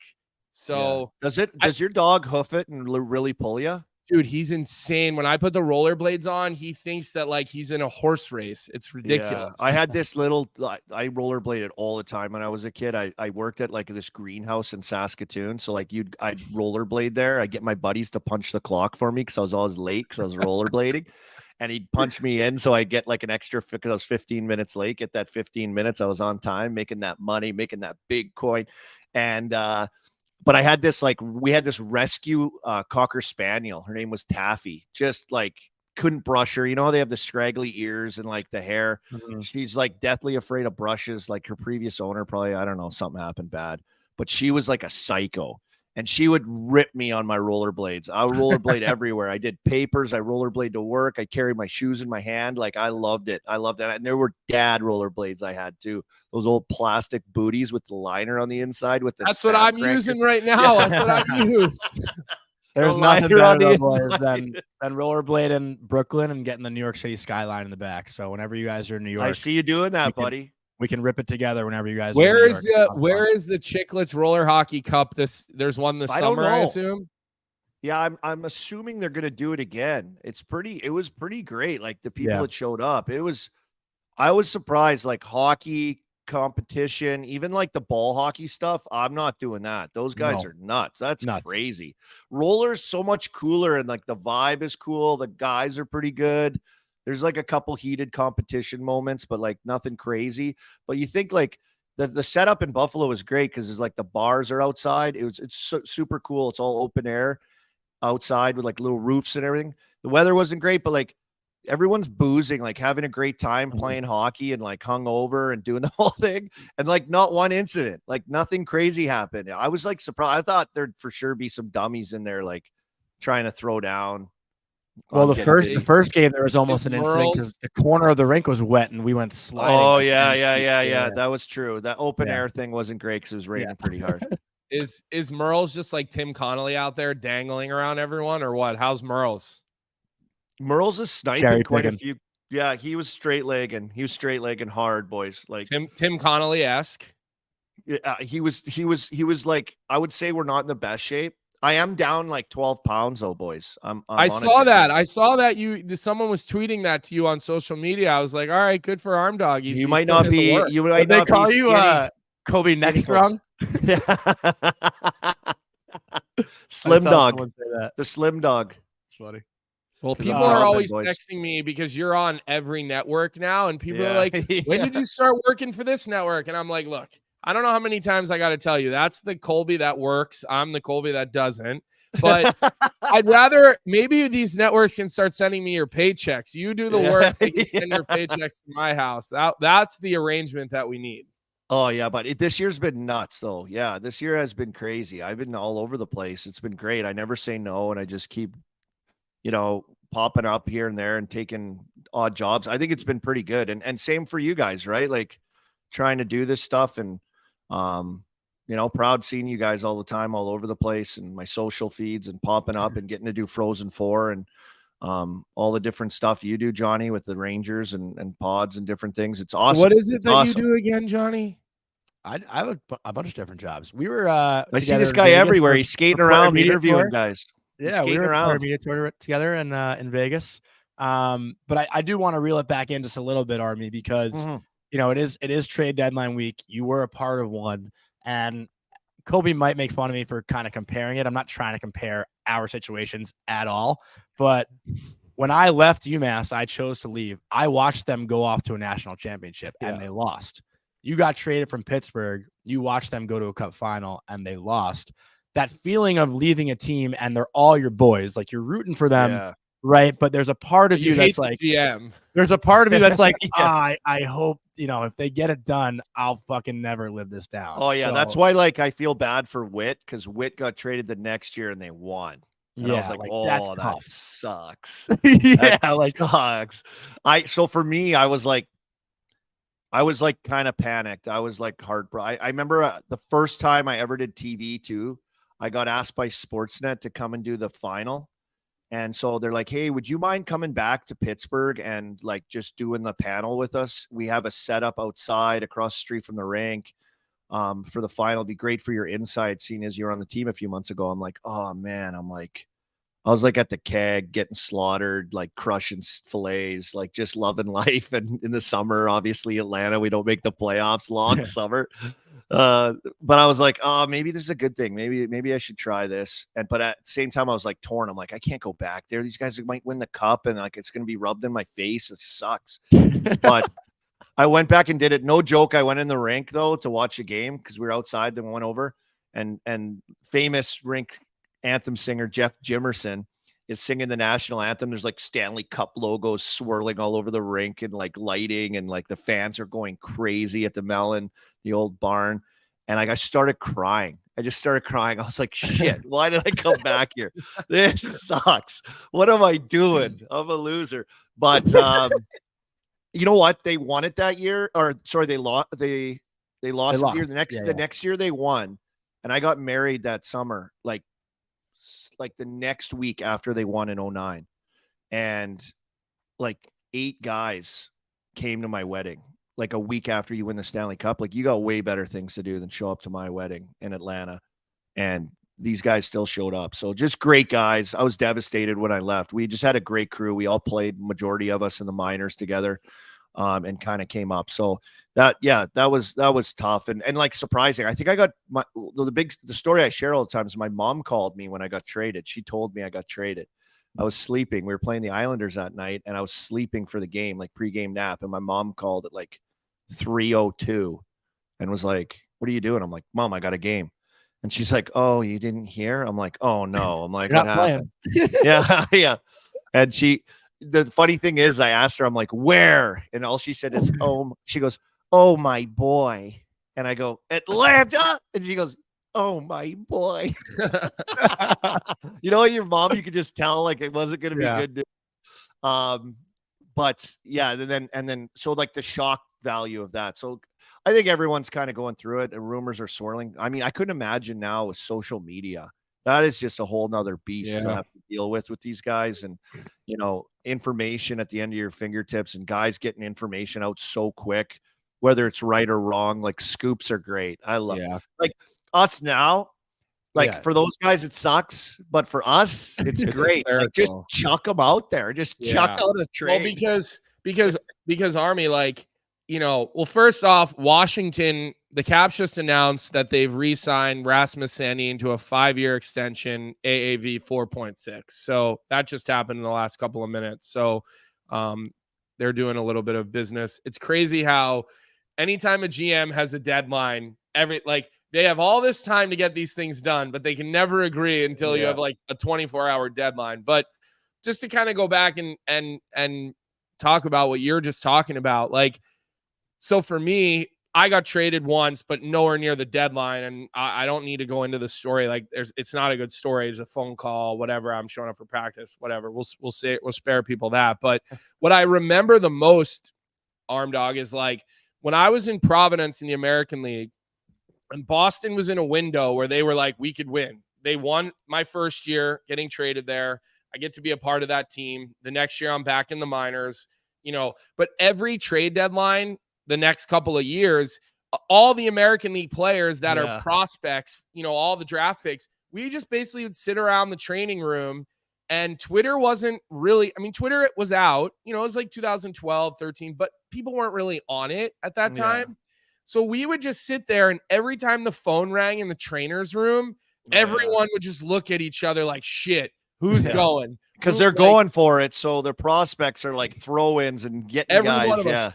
So does your dog hoof it and really pull you? Dude, he's insane. When I put the rollerblades on, he thinks that he's in a horse race. It's ridiculous. Yeah. I had this little, I rollerbladed all the time when I was a kid. I worked at this greenhouse in Saskatoon. So I'd rollerblade there. I get my buddies to punch the clock for me because I was always late because I was rollerblading. and he'd punch me in. So I get like an extra, because I was 15 minutes late, get that 15 minutes. I was on time, making that money, making that big coin. And, but I had this, like, we had this rescue Cocker Spaniel. Her name was Taffy. Just like, couldn't brush her. You know how they have the scraggly ears and like the hair. She's like deathly afraid of brushes. Like her previous owner, probably, I don't know, something happened bad, but she was like a psycho, and she would rip me on my rollerblades. I would rollerblade everywhere. I did papers. I rollerblade to work. I carried my shoes in my hand. Like, I loved it. I loved it. And there were dad rollerblades I had too. Those old plastic booties with the liner on the inside with the. That's what I'm using right now. Yeah. That's what I use. There's The nothing liner on better the boys, inside. than rollerblade in Brooklyn and getting the New York City skyline in the back. So whenever you guys are in New York, I see you doing that, we can- buddy. we can rip it together whenever you guys. Where are in is New York. where is the Chicklets Roller Hockey Cup? There's one this I don't summer, I know. assume. Yeah, I'm assuming they're gonna do it again. It was pretty great. Like the people Yeah. that showed up, I was surprised. Like hockey competition, even like the ball hockey stuff. I'm not doing that. Those guys No. are nuts. That's Nuts. crazy. Roller's so much cooler, and like the vibe is cool. The guys are pretty good. There's like a couple heated competition moments, but like nothing crazy. But you think like the setup in Buffalo is great because it's like the bars are outside. It's super cool. It's all open air outside with like little roofs and everything. The weather wasn't great, but like everyone's boozing, like having a great time playing hockey and like hungover and doing the whole thing. And like not one incident, like nothing crazy happened. I was like surprised. I thought there'd for sure be some dummies in there, like trying to throw down. Well, on the getting first game there was almost an incident Merle's- because the corner of the rink was wet and we went sliding. Oh like yeah, 10 feet. yeah. That was true. That open Yeah. air thing wasn't great because it was raining pretty hard. Is Merle's just like Tim Connolly out there dangling around everyone, or what? How's Merle's? Merle's is sniping Cherry quite a picking. few. Yeah, he was straight legging. He was straight legging hard, boys. Like Tim Connolly-esque. he was like, I would say we're not in the best shape. I am down like 12 pounds though, boys. I'm I on saw it. that. I saw that someone was tweeting that to you on social media. I was like, all right, good for Arm Dog. You might not be. You might Did they not call be you skinny. Kobe skinny next folks. strong? Slim I saw dog. someone say that. The slim dog. It's funny. Well, 'Cause people I'm are dropping, always boys. texting me because you're on every network now, and people are Yeah. like, when did you start working for this network? And I'm like, look, I don't know how many times I got to tell you, that's the Colby that works. I'm the Colby that doesn't. But I'd rather maybe these networks can start sending me your paychecks. You do the work, they can send your paychecks to my house. That's the arrangement that we need. Oh yeah, but this year's been nuts though. Yeah, this year has been crazy. I've been all over the place. It's been great. I never say no, and I just keep, popping up here and there and taking odd jobs. I think it's been pretty good. And same for you guys, right? Like trying to do this stuff and proud seeing you guys all the time, all over the place, and my social feeds and popping up and getting to do Frozen 4 and all the different stuff you do, Johnny, with the Rangers and pods and different things. It's awesome. What is it It's that awesome. you do again, Johnny? I have a bunch of different jobs. We were. I see together this in guy Vegas everywhere. for- He's skating for Player around, Media interviewing Tour. guys. He's Yeah, we skating were at the around. Player Media Tour together in Vegas. But I do want to reel it back in just a little bit, Army, because Mhm. it is trade deadline week. You were a part of one, and Kobe might make fun of me for kind of comparing it. I'm not trying to compare our situations at all, but when I left UMass, I chose to leave. I watched them go off to a national championship and they lost. You got traded from Pittsburgh. You watched them go to a cup final and they lost. That feeling of leaving a team and they're all your boys, like you're rooting for them, Yeah. right? But there's a part of you hate that's the like, GM. there's a part of you that's like, Yeah. I hope, if they get it done, I'll fucking never live this down. Oh yeah, that's So, why like I feel bad for Witt because Witt got traded the next year and they won. And I was like, oh, that's that tough. sucks. Yeah, That like sucks. So for me, I was like kind of panicked. I was like heartbroken. I remember the first time I ever did TV too. I got asked by Sportsnet to come and do the final. And so they're like, hey, would you mind coming back to Pittsburgh and like just doing the panel with us? We have a setup outside across the street from the rink for the final. It'd be great for your insight, seeing as you're on the team a few months ago. I'm like, oh man, I was like at the keg getting slaughtered, like crushing fillets, like just loving life. And in the summer, obviously Atlanta, we don't make the playoffs, long summer. But I was like, oh, maybe this is a good thing. Maybe I should try this. But at the same time, I was like torn. I'm like, I can't go back there. These guys might win the cup, and like it's gonna be rubbed in my face. It sucks. But I went back and did it. No joke. I went in the rink though to watch a game because we were outside. Then went over, and famous rink anthem singer Jeff Jimerson is singing the national anthem. There's like Stanley Cup logos swirling all over the rink and like lighting, and like the fans are going crazy at the Melon, the old barn. And I started crying. I just started crying. I was like, shit, why did I come back here? This sucks. What am I doing? I'm a loser. But you know what? They won it that year. Or sorry, they lost the year. The next year they won. And I got married that summer, like the next week after they won in 2009. And like 8 guys came to my wedding, like a week after you win the Stanley Cup. Like, you got way better things to do than show up to my wedding in Atlanta. And these guys still showed up. So just great guys. I was devastated when I left. We just had a great crew. We all played, majority of us in the minors together, and kind of came up. So that was tough and like surprising. I think I got the story I share all the time is my mom called me when I got traded. She told me I got traded. I was sleeping. We were playing the Islanders that night, and I was sleeping for the game, like pregame nap. And my mom called at like 3:02 and was like, "What are you doing?" I'm like, "Mom, I got a game." And she's like, "Oh, you didn't hear?" I'm like, "Oh no." I'm like, You're "What not happened?" Yeah. And the funny thing is, I asked her, I'm like, "Where?" And all she said is, "Oh." She goes, "Oh, my boy." And I go, "Atlanta?" And she goes, "Oh, my boy." You know, your mom, you could just tell like it wasn't going to be good news. But yeah, and then so like the shock value of that. So I think everyone's kind of going through it, and rumors are swirling. I mean, I couldn't imagine now with social media. That is just a whole nother beast to have to deal with these guys. And, you know, information at the end of your fingertips, and guys getting information out so quick, whether it's right or wrong. Like, scoops are great. I love like us now. Like for those guys, it sucks, but for us, it's great. Like, just chuck them out there. Just chuck out a trade. Well, because Army, like, you know, well, first off, Washington, the Caps just announced that they've re-signed Rasmus Sandin into a 5-year extension, AAV 4.6. So that just happened in the last couple of minutes. So they're doing a little bit of business. It's crazy how anytime a GM has a deadline, they have all this time to get these things done, but they can never agree until you have like a 24-hour deadline. But just to kind of go back and talk about what you're just talking about, like, so for me, I got traded once, but nowhere near the deadline. And I don't need to go into the story. Like, it's not a good story. It's a phone call, whatever. I'm showing up for practice, whatever. We'll spare people that. But what I remember the most, Arm Dog, is like when I was in Providence in the American League, and Boston was in a window where they were like, we could win. They won my first year getting traded there. I get to be a part of that team. The next year I'm back in the minors, you know, but every trade deadline, the next couple of years, all the American League players that are prospects, you know, all the draft picks, we just basically would sit around the training room, and Twitter wasn't really, I mean, Twitter was out, you know, it was like 2012, 13, but people weren't really on it at that time. So we would just sit there, and every time the phone rang in the trainer's room, everyone would just look at each other like, shit, who's going? Because they're going for it. So the prospects are like throw-ins and getting every guys. One of us.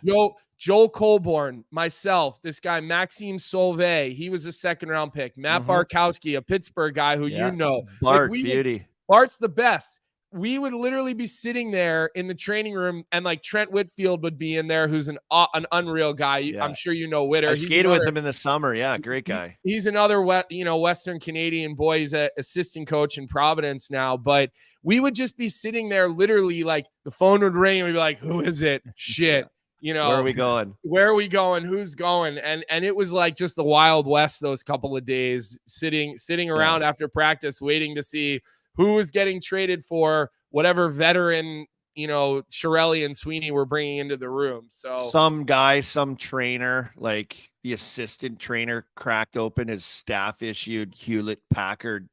Joel Colborn, myself, this guy, Maxime Sauvé, he was a second-round pick. Matt Barkowski, a Pittsburgh guy who you know. Bart, beauty. Bart's the best. We would literally be sitting there in the training room, and like Trent Whitfield would be in there, who's an unreal guy. I'm sure you know Witter. I skated with him in the summer. Yeah, great guy. He's another Western Canadian boy. He's an assistant coach in Providence now. But we would just be sitting there, literally, like the phone would ring, and we'd be like, "Who is it? Shit." You know, where are we going? Where are we going? Who's going? And it was like just the Wild West those couple of days, sitting around after practice, waiting to see who was getting traded for whatever veteran, you know, Chiarelli and Sweeney were bringing into the room. So some guy, some trainer, like the assistant trainer, cracked open his staff-issued Hewlett-Packard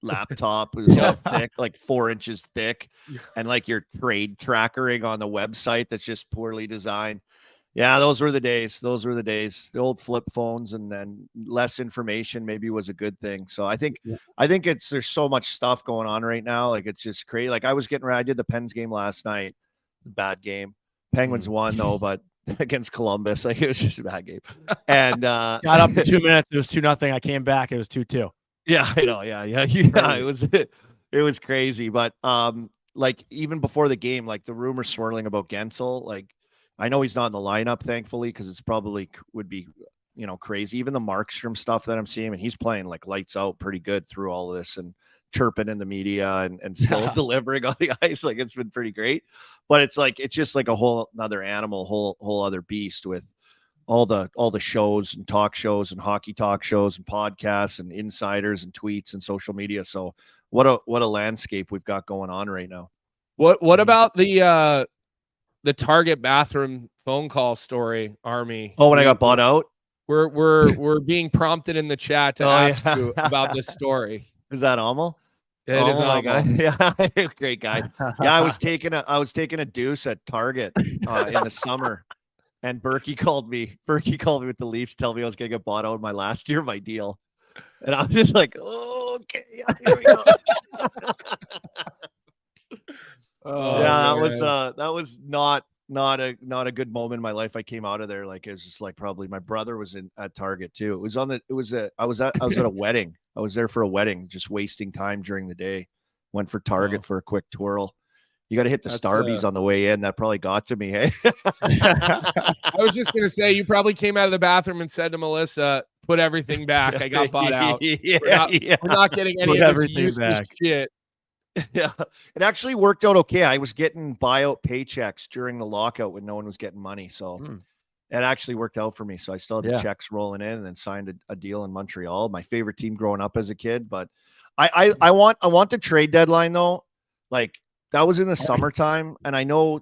laptop. It was all thick, like 4 inches thick, and like your trade trackering on the website that's just poorly designed. Yeah, those were the days. Those were the days. The old flip phones, and then less information maybe was a good thing. So I think there's so much stuff going on right now. Like it's just crazy. Like I was getting ready. I did the Pens game last night. Bad game. Penguins won though, but against Columbus, like it was just a bad game. And Got up to 2 minutes. It was 2-0. I came back. It was 2-2. Yeah, I know. Yeah. It was crazy. But like even before the game, like the rumor swirling about Gensel, like I know he's not in the lineup, thankfully, because it's probably would be, crazy. Even the Markstrom stuff that I'm seeing, and he's playing like lights out pretty good through all of this and chirping in the media and still delivering on the ice. Like it's been pretty great. But it's just like a whole another animal, whole other beast with all the shows and talk shows and hockey talk shows and podcasts and insiders and tweets and social media. So what a landscape we've got going on right now. What about the Target bathroom phone call story, Army? Oh, when I got bought out? We're being prompted in the chat to ask you about this story. Is that Amal? It is my Amal. God. Yeah, great guy. Yeah, I was taking a deuce at Target in the summer, and Berkey called me. Berkey called me with the Leafs, telling me I was gonna get bought out my deal, and I'm just like, oh, okay, yeah, here we go. That was not a good moment in my life. I came out of there like it was just like probably my brother was at Target too. I was at a wedding. I was there for a wedding, just wasting time during the day. Went for Target for a quick twirl. You got to hit the Starbies on the way in. That probably got to me. Hey, I was just gonna say you probably came out of the bathroom and said to Melissa, "Put everything back. I got bought out. We're not getting any of this useless shit." Yeah, it actually worked out okay. I was getting buyout paychecks during the lockout when no one was getting money, so it actually worked out for me. So I still had the checks rolling in, and then signed a deal in Montreal, my favorite team growing up as a kid. But I want the trade deadline though. Like that was in the summertime, and I know,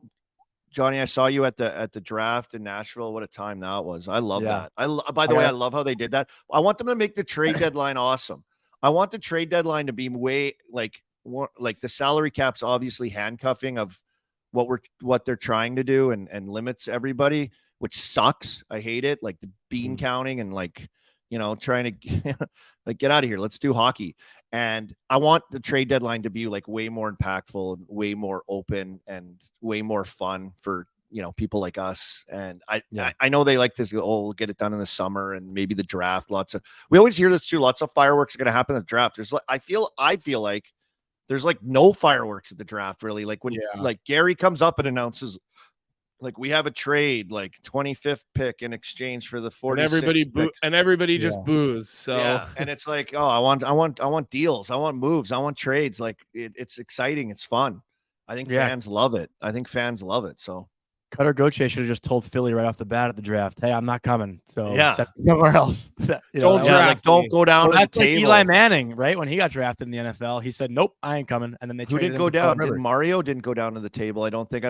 Johnny, I saw you at the draft in Nashville. What a time that was! I love that. By the way, I love how they did that. I want them to make the trade deadline awesome. I want the trade deadline to be way like the salary cap's obviously handcuffing of what they're trying to do and limits everybody, which sucks. I hate it. Like the bean counting and trying to like get out of here. Let's do hockey. And I want the trade deadline to be like way more impactful, way more open, and way more fun for people like us. And I know they like this. Oh, we'll get it done in the summer and maybe the draft. We always hear this too. Lots of fireworks are going to happen at the draft. I feel like there's like no fireworks at the draft, really. Like when like Gary comes up and announces, like we have a trade, like 25th pick in exchange for the 46th. And everybody just boos. So and it's like, oh, I want deals, I want moves, I want trades. Like it's exciting, it's fun. I think fans love it. So Cutter Gauthier should have just told Philly right off the bat at the draft, "Hey, I'm not coming." So set somewhere else. Don't go down to the table. Like Eli Manning, right? When he got drafted in the NFL, he said, "Nope, I ain't coming." And then who didn't go down? Mario didn't go down to the table. I don't think.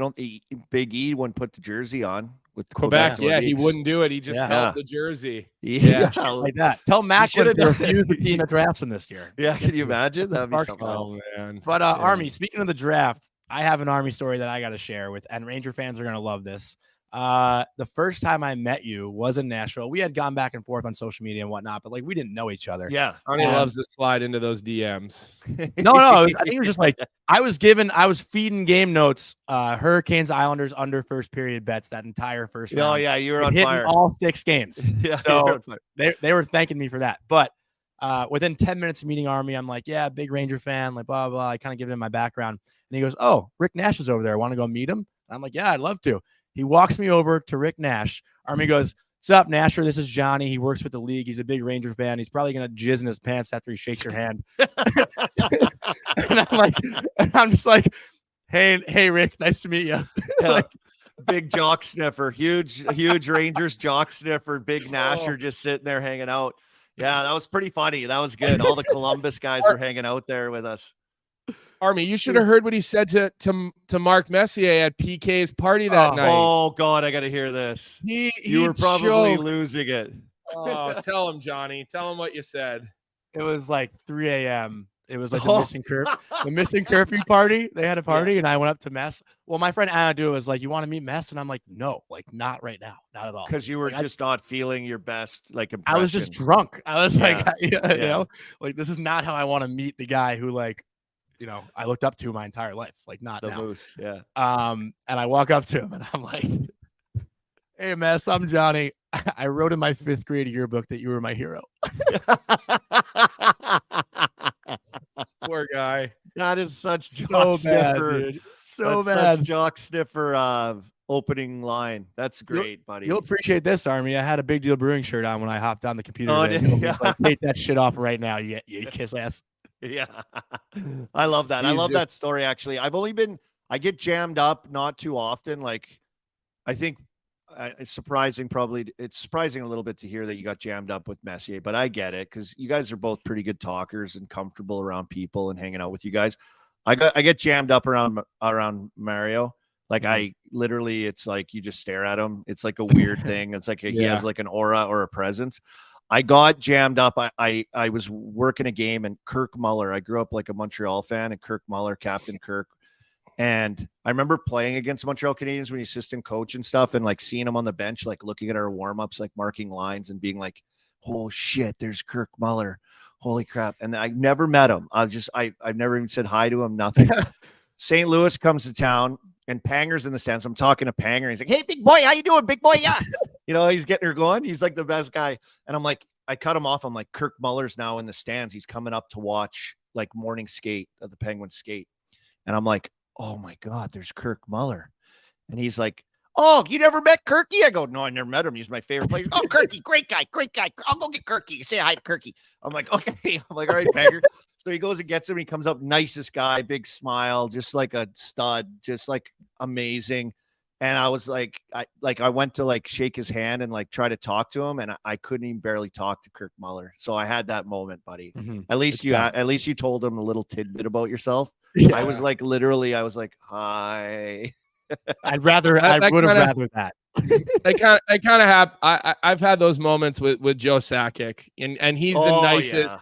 Big E wouldn't put the jersey on with Quebec. Yeah, he wouldn't do it. He just held the jersey. Yeah, like that. Tell Macklin to refuse the team that drafts him this year. Yeah, can you imagine? That'd be something. Oh man. But Army, speaking of the draft, I have an Army story that I got to share with, and Ranger fans are gonna love this. The first time I met you was in Nashville. We had gone back and forth on social media and whatnot, but like we didn't know each other. Yeah. Arnie loves to slide into those DMs. No, I think it was just like I was feeding game notes, Hurricanes, Islanders under first period bets that entire first round. Oh yeah, you were on fire. All 6 games. Yeah. So they were thanking me for that. But within 10 minutes of meeting Army, I'm like, yeah, big Ranger fan, like blah, blah, blah. I kind of give him my background. And he goes, "Oh, Rick Nash is over there. Want to go meet him?" And I'm like, "Yeah, I'd love to." He walks me over to Rick Nash. Army goes, "What's up, Nasher? This is Johnny. He works with the league. He's a big Ranger fan. He's probably going to jizz in his pants after he shakes your hand." And I'm just like, hey, Rick, nice to meet you. Like, big jock sniffer, huge Rangers jock sniffer, big Nasher just sitting there hanging out. Yeah, that was pretty funny. That was good. All the Columbus guys were hanging out there with us. Army, you should have heard what he said to Mark Messier at PK's party that night. Oh God, I got to hear this. You were probably losing it. Oh, tell him, Johnny. Tell him what you said. It was like 3 a.m. It was like the missing curfew party. They had a party, and I went up to Mess. Well, my friend Anadu was like, "You want to meet Mess?" And I'm like, "No, like not right now, not at all." Because you were Like, just not feeling your best, like impression. I was just drunk. I was like, Yeah. you know, like this is not how I want to meet the guy who like, you know, I looked up to my entire life. Like not the now. Moose. Yeah. And I walk up to him and I'm like, "Hey, Mess, I'm Johnny. I wrote in my 5th grade yearbook that you were my hero." Poor guy. That is such So jock bad, sniffer. dude. So That's bad. such jock sniffer opening line. That's great, buddy. You'll appreciate this, Army. I had a Big Deal Brewing shirt on when I hopped on the computer. Oh, today. did you? Like, take that shit off right now, you kiss ass. Yeah. I love that. I He's love just- that story, actually. I get jammed up not too often. Like, I think it's surprising a little bit to hear that you got jammed up with Messier, but I get it because you guys are both pretty good talkers and comfortable around people and hanging out with you guys. I get jammed up around Mario. Like I literally, it's like you just stare at him. It's like a weird thing. It's like he has like an aura or a presence. I got jammed up. I was working a game and Kirk Muller. I grew up like a Montreal fan, and Kirk Muller, Captain Kirk. And I remember playing against Montreal Canadiens when he's assistant coach and stuff, and like seeing him on the bench, like looking at our warm-ups, like marking lines and being like, "Oh shit, there's Kirk Muller. Holy crap." And I never met him. I've never even said hi to him, nothing. St. Louis comes to town and Panger's in the stands. I'm talking to Panger. He's like, "Hey, big boy, how you doing, big boy?" Yeah. You know, he's getting her going. He's like the best guy. And I'm like, I cut him off. I'm like, Kirk Muller's now in the stands. He's coming up to watch like morning skate of the Penguins skate. And I'm like, "Oh my God, there's Kirk Muller." And he's like, "Oh, you never met Kirky?" I go, "No, I never met him. He's my favorite player." "Oh, Kirky, great guy, great guy. I'll go get Kirky. Say hi to Kirky." I'm like, "Okay." I'm like, "All right, Panger." So he goes and gets him. He comes up, nicest guy, big smile, just like a stud, just like amazing. And I was like, I went to like shake his hand and like try to talk to him, and I couldn't even barely talk to Kirk Muller. So I had that moment, buddy. Mm-hmm. At least you told him a little tidbit about yourself. Yeah. I was like, literally, I was like, "Hi." I would have rather that. I kind of have. I've had those moments with Joe Sakic, and he's the nicest. Yeah.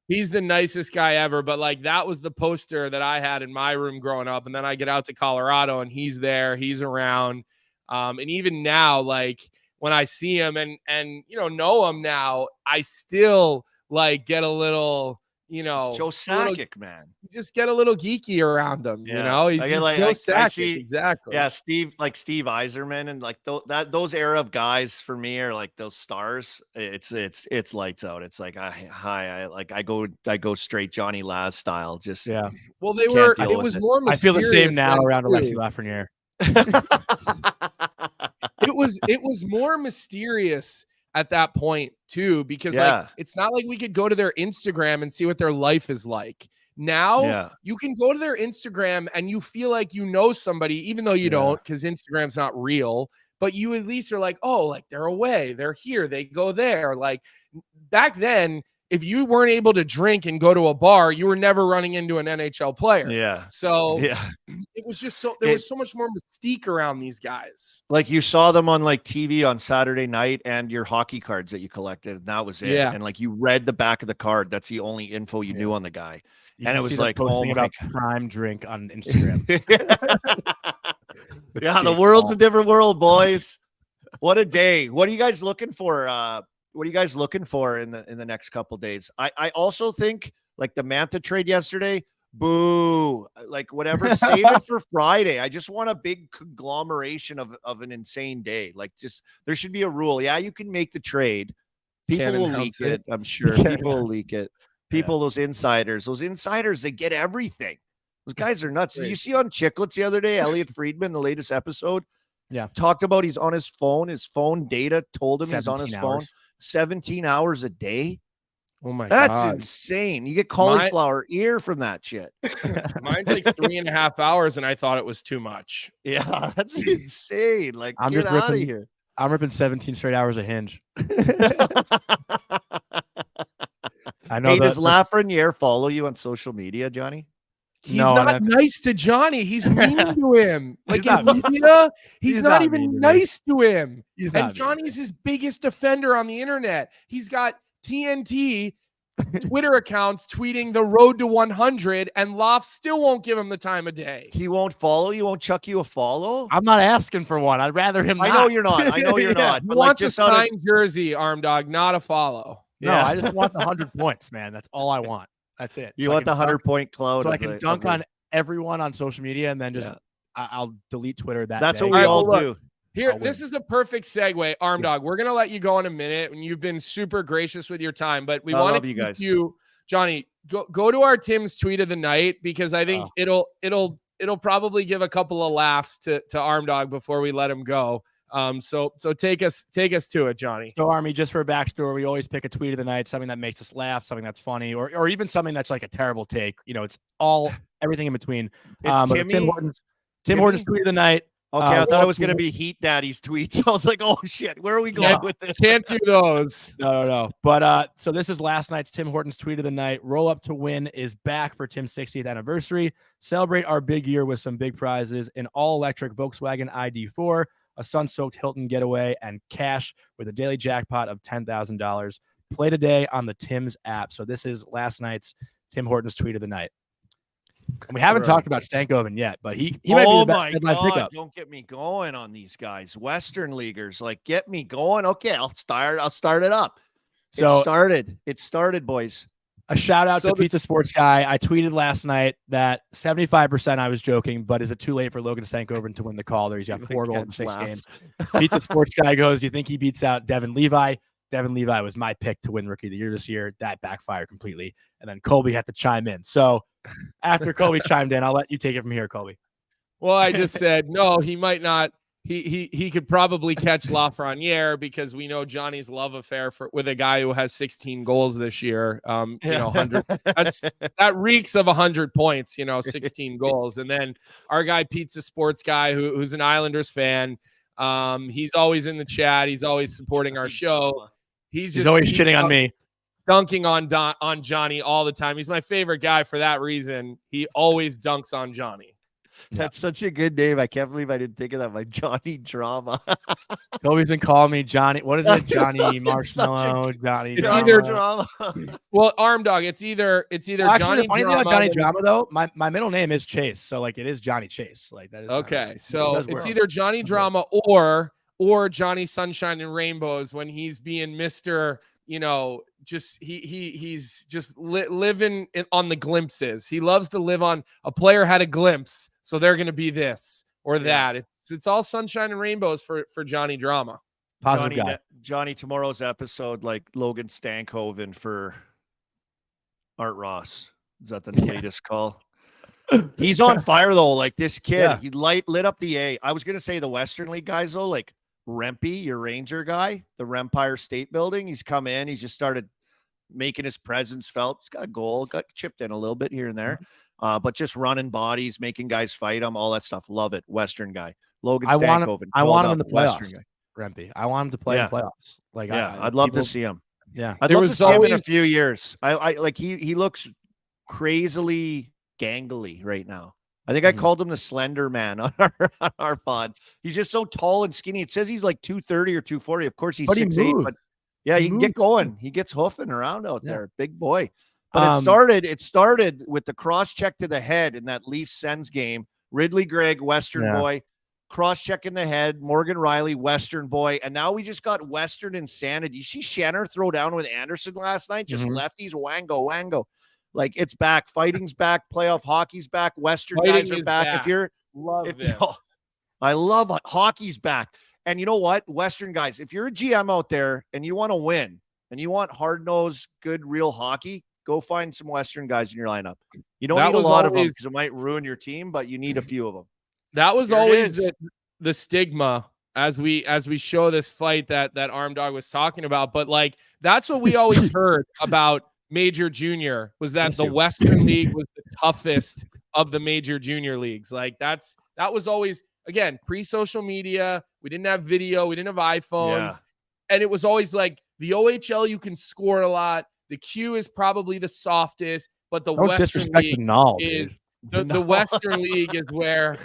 He's the nicest guy ever. But like that was the poster that I had in my room growing up, and then I get out to Colorado, and he's there, he's around, and even now, like when I see him and know him now, I still like get a little. It's Joe Sakic, man. You just get a little geeky around him, Yeah. you know. He's I just like- Joe I Sakic, see- exactly. Yeah, Steve Yzerman and like those era of guys for me are like those stars. It's lights out. It's like I go straight Johnny Laz style. Just Yeah. Well, they Can't were. deal It with was it. more. I feel the same mysterious now then, around too. Alexi Lafreniere. It was more mysterious at that point too, because Yeah. like it's not like we could go to their Instagram and see what their life is like. Now Yeah. you can go to their Instagram and you feel like you know somebody, even though you don't, because Instagram's not real. But you at least are like, oh, like they're away, they're here, they go there. Like back then, if you weren't able to drink and go to a bar, you were never running into an NHL player. Yeah. So Yeah. it was just there was so much more mystique around these guys. Like you saw them on like TV on Saturday night and your hockey cards that you collected. And that was it. Yeah. And like you read the back of the card. That's the only info you knew on the guy. You And can it was see them like, posting oh my about prime drink on Instagram. Yeah, the Jake world's Paul. a different world, boys. What a day. What are you guys looking for? What are you guys looking for in the next couple days? I also think like the Mantha trade yesterday, boo, like whatever, save it for Friday. I just want a big conglomeration of an insane day. Like just there should be a rule. Yeah, you can make the trade. People Can't will announce leak it. it. I'm sure Yeah. people will leak it. People, those insiders, they get everything. Those guys are nuts. You see on Chicklets the other day, Elliot Friedman, the latest episode, talked about he's on his phone. His phone data told him he's on his 17 phone hours. 17 hours a day. Oh my That's god. insane. You get cauliflower ear from that shit. Mine's like 3.5 hours, and I thought it was too much. Yeah, that's insane. Like, I'm get just out of ripping- here. I'm ripping 17 straight hours of Hinge. I know Hey, that. does Lafreniere follow you on social media, Johnny? He's No, not and nice to Johnny. He's mean to him. Like He's in not mean. media, he's He's not not mean even to me. nice to him. He's And not mean to Johnny's his biggest defender on the internet. He's got TNT Twitter accounts tweeting the road to 100, and Loft still won't give him the time of day. He won't follow you, won't chuck you a follow. I'm not asking for one. I'd rather him. I know you're not. I know you're not. He But like wants a just out of, signed jersey, Arm Dog, not a follow. No, Yeah. I just want the 100 points, man. That's all I want. That's it. you So I want the can dunk- 100-point cloud. so I of can the- dunk of the- on everyone on social media, and then just Yeah. I'll delete Twitter that That's day. what we All right, all well, do. Here, I'll this win. is a perfect segue, Arm Dog. We're gonna let you go in a minute, and you've been super gracious with your time. But we I want love to you keep guys. you, Johnny. Go to our Tim's tweet of the night, because I think it'll probably give a couple of laughs to Arm Dog before we let him go. So take us to it, Johnny. So, Army, just for a backstory, we always pick a tweet of the night, something that makes us laugh, something that's funny, or even something that's like a terrible take. You know, it's all everything in between. It's But Timmy. Tim Hortons Timmy? tweet of the night. Okay, I thought well, it was going to be Heat Daddy's tweets. I was like, oh shit, where are we going Can't- with this? Can't do those. No. But so this is last night's Tim Hortons tweet of the night. Roll Up to Win is back for Tim's 60th anniversary. Celebrate our big year with some big prizes: an all-electric Volkswagen ID4, a sun-soaked Hilton getaway, and cash with a daily jackpot of $10,000. Play today on the Tim's app. So this is last night's Tim Hortons tweet of the night. And we haven't Right. talked about Stankoven yet, but he might be Oh the best my headline god! pickup. Don't get me going on these guys, Western leaguers. Like, get me going. Okay, I'll start it up. So It started, boys. a shout out So to the- Pizza Sports Guy. I tweeted last night that 75% I was joking, but is it too late for Logan Stankoven to win the Calder? He's got 4 goals in 6 games. Pizza Sports Guy goes, you think he beats out Devin Levi? Devin Levi was my pick to win Rookie of the Year this year. That backfired completely. And then Colby had to chime in. So after Colby chimed in, I'll let you take it from here, Colby. Well, I just said no. He might not. He could probably catch Lafreniere, because we know Johnny's love affair with a guy who has 16 goals this year. 100. That reeks of 100 points. 16 goals, and then our guy Pizza Sports Guy, who's an Islanders fan. He's always in the chat. He's always supporting our show. He's always shitting on me. dunking on Johnny all the time. He's my favorite guy for that reason. He always dunks on Johnny. That's such a good name. I can't believe I didn't think of that. Like Johnny Drama. Colby's been calling me Johnny. What is it? Johnny It's Marshmallow, Johnny. It's Drama. either- Drama. Well, Arm Dog, it's either Actually, Johnny the funny thing Drama. about Johnny Drama, though, my middle name is Chase. So, like, it is Johnny Chase. Like, that is Okay, it so does it's work. either Johnny Drama or Johnny Sunshine and Rainbows, when he's being Mr. Just he's just living on the glimpses. He loves to live on a player had a glimpse, so they're going to be this or that. It's all sunshine and rainbows for Johnny Drama. Positive guy. Johnny, tomorrow's episode, like Logan Stankoven for Art Ross. Is that the latest call? He's on fire though. Like this kid, Yeah. he lit up the A. I was gonna say the Western League guys though, like Rempe, your Ranger guy, the Rempire State Building. He's come in. He's just started making his presence felt. He's got a goal, got chipped in a little bit here and there, but just running bodies, making guys fight him, all that stuff. Love it. Western guy, Logan I want him- Stankoven. I want him called in the up Western playoffs. guy. Rempy. I want him to play Yeah. in playoffs. Like, Yeah, I I'd love people- to see him. Yeah. I'd There love to was see him in a always- few years. I like he looks crazily gangly right now. I think I Mhm. called him the Slender Man on our pod. He's just so tall and skinny. It says he's like 230 or 240. Of course, he's But he 6'8", moves. but yeah, He he can get moves. going. He gets hoofing around out Yeah. there. Big boy. But it started with the cross check to the head in that Leafs Sens game. Ridley Gregg, Western Yeah. boy, cross check in the head. Morgan Riley, Western boy, and now we just got Western insanity. You see Shanner throw down with Anderson last night, just Mhm. lefties, wango. Like it's back. Fighting's back. Playoff hockey's back. Western Fighting guys are is back. back. If you're, Love if, this. I love hockey's back. And you know what, Western guys, if you're a GM out there and you want to win and you want hard-nosed, good, real hockey, go find some Western guys in your lineup. You don't That need a was lot of them always- because it might ruin your team, but you need a few of them. That was Here it always is. the stigma as we show this fight that Arm Dog was talking about. But like that's what we always heard about Major Junior, was that Bless the you. Western League was the toughest of the major junior leagues. Like that was always, again, pre-social media. We didn't have video, we didn't have iPhones. Yeah. And it was always like the OHL, you can score a lot. The Q is probably the softest, but the Don't Western disrespect League the null, is dude. the Western League is where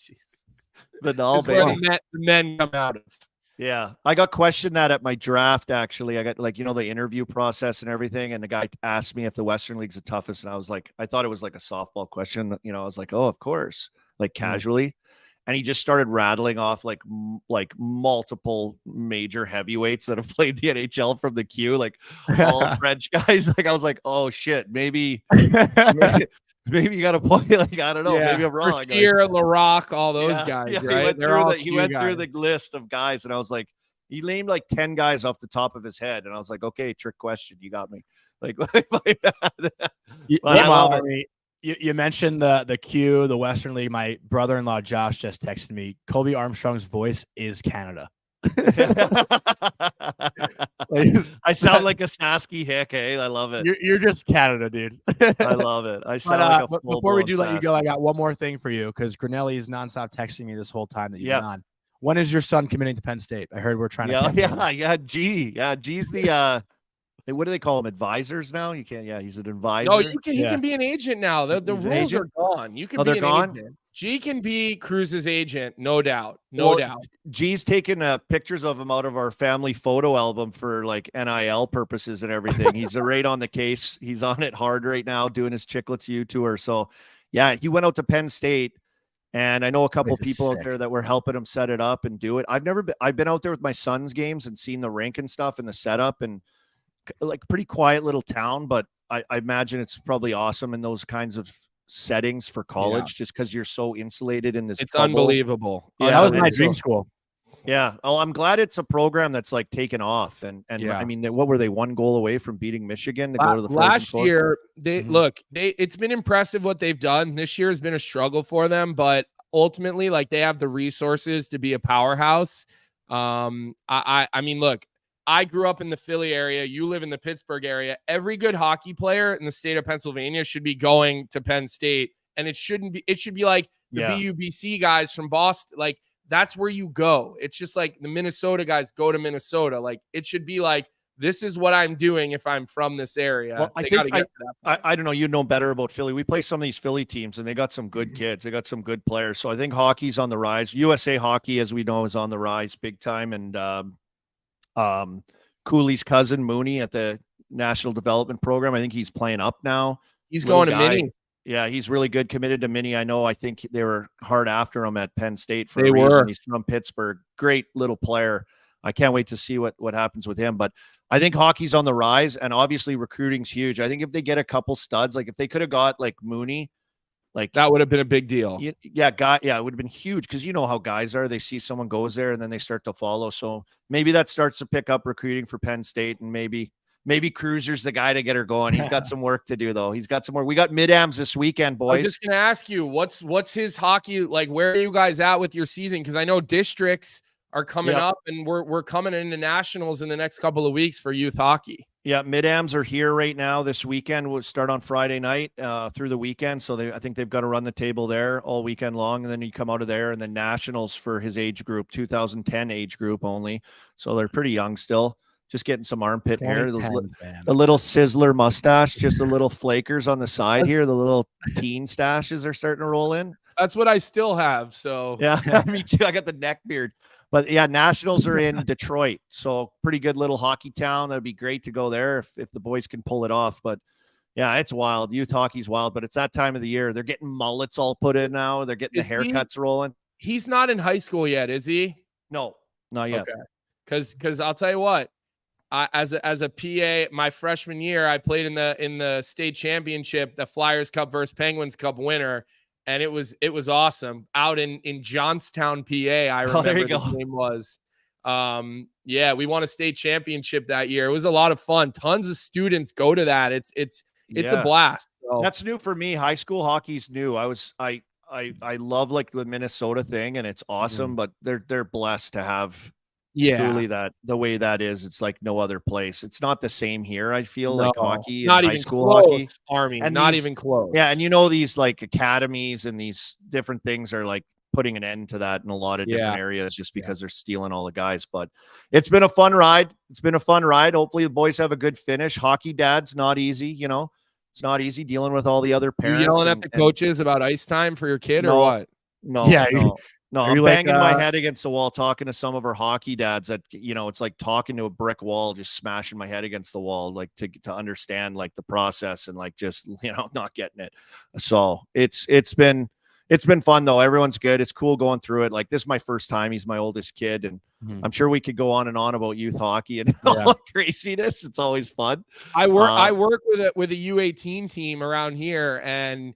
Jesus. The Null, Is where baby. the men come out of. Yeah, I got questioned that at my draft. Actually, I got like the interview process and everything, and the guy asked me if the Western League's the toughest, and I was like, I thought it was like a softball question. I was like, oh, of course, like casually, and he just started rattling off like multiple major heavyweights that have played the NHL from the queue, like all French guys. Like I was like, oh shit, maybe maybe you got a point. Like I don't know, maybe I'm wrong. Bashir, Larocque, all those guys, right? He went through the list of guys, and I was like, he named like 10 guys off the top of his head, and I was like, okay, trick question, you got me. Like, you mentioned the Q, the Western League. My brother-in-law Josh just texted me. Colby Armstrong's voice is Canada. I sound like a Sasky hick, eh? I love it. You're just Canada, dude. I love it. I sound like a full before we do let you go, I got one more thing for you because Grinelli is nonstop texting me this whole time that you've been on. When is your son committing to Penn State? I heard we're trying to. G's the what do they call him? Advisors now? You can't. Yeah, he's an advisor. No, he can be an agent now. The rules are gone. You can be an agent. G can be Cruz's agent, no doubt. No doubt. G's taking pictures of him out of our family photo album for like NIL purposes and everything. He's right on the case. He's on it hard right now doing his Chicklets U tour. So yeah, he went out to Penn State, and I know a couple people out there that were helping him set it up and do it. I've been out there with my son's games and seen the rink and stuff and the setup, and like pretty quiet little town, but I imagine it's probably awesome in those kinds of settings for college, just because you're so insulated in this. It's bubble. Unbelievable. Yeah, that was my dream school. Yeah. Oh, I'm glad it's a program that's like taken off. And I mean, what were they, 1 goal away from beating Michigan to go to the last year? It's been impressive what they've done. This year has been a struggle for them, but ultimately, like, they have the resources to be a powerhouse. I mean, look, I grew up in the Philly area. You live in the Pittsburgh area. Every good hockey player in the state of Pennsylvania should be going to Penn State. And it should be like the BUBC guys from Boston. Like, that's where you go. It's just like the Minnesota guys go to Minnesota. Like, it should be like, this is what I'm doing if I'm from this area. Well, I don't know. You know better about Philly. We play some of these Philly teams, and they got some good kids. They got some good players. So I think hockey's on the rise. USA Hockey, as we know, is on the rise big time. And Cooley's cousin Mooney at the National Development Program, I think he's playing up now. He's going to Mini. Yeah, he's really good, committed to Mini. I think they were hard after him at Penn State for a reason. He's from Pittsburgh. Great little player. I can't wait to see what happens with him. But I think hockey's on the rise, and obviously recruiting's huge. I think if they get a couple studs, like if they could have got like Mooney, like that would have been a big deal. It would have been huge, because you know how guys are. They see someone goes there and then they start to follow. So maybe that starts to pick up recruiting for Penn State, and maybe Cruiser's the guy to get her going. He's got some work to do, though. He's got some work. We got Mid-Ams this weekend, boys. I'm just gonna ask you, what's his hockey like? Where are you guys at with your season? Because I know districts are coming up, and we're coming into nationals in the next couple of weeks for youth hockey. Yeah, Mid-Ams are here right now. This weekend will start on Friday night through the weekend. So I think they've got to run the table there all weekend long, and then you come out of there, and then nationals for his age group, 2010 age group only. So they're pretty young still. Just getting some armpit hair, the little Sizzler mustache, just the little flakers on the side here. The little teen stashes are starting to roll in. That's what I still have. So yeah, me too. I got the neck beard. But yeah, nationals are in Detroit, so pretty good little hockey town. That'd be great to go there if the boys can pull it off. But yeah, it's wild. Youth hockey's wild, but it's that time of the year. They're getting mullets all put in now. They're getting the haircuts rolling. He's not in high school yet, is he? No, not yet. Okay, because I'll tell you what. As a PA, my freshman year, I played in the state championship, the Flyers Cup versus Penguins Cup winner. And it was awesome out in Johnstown, PA. I remember the game was. We won a state championship that year. It was a lot of fun. Tons of students go to that. It's a blast. So. That's new for me. High school hockey's new. I love like the Minnesota thing, and it's awesome. But they're blessed to have truly that the way that is. It's like no other place. It's not the same here. I feel like hockey, not even high school hockey, Army, and not even close. Yeah, and these like academies and these different things are like putting an end to that in a lot of different areas, just because they're stealing all the guys. But it's been a fun ride. Hopefully the boys have a good finish. Hockey dad's not easy. It's not easy dealing with all the other parents. You yelling at the coaches about ice time for your kid or what? No. Yeah. No. No, Are I'm you like, banging my head against the wall, talking to some of our hockey dads that, it's like talking to a brick wall, just smashing my head against the wall, like to understand like the process and like just, not getting it. So it's been fun though. Everyone's good. It's cool going through it. Like this is my first time. He's my oldest kid. And I'm sure we could go on and on about youth hockey and all the craziness. It's always fun. I work with a U18 team around here, and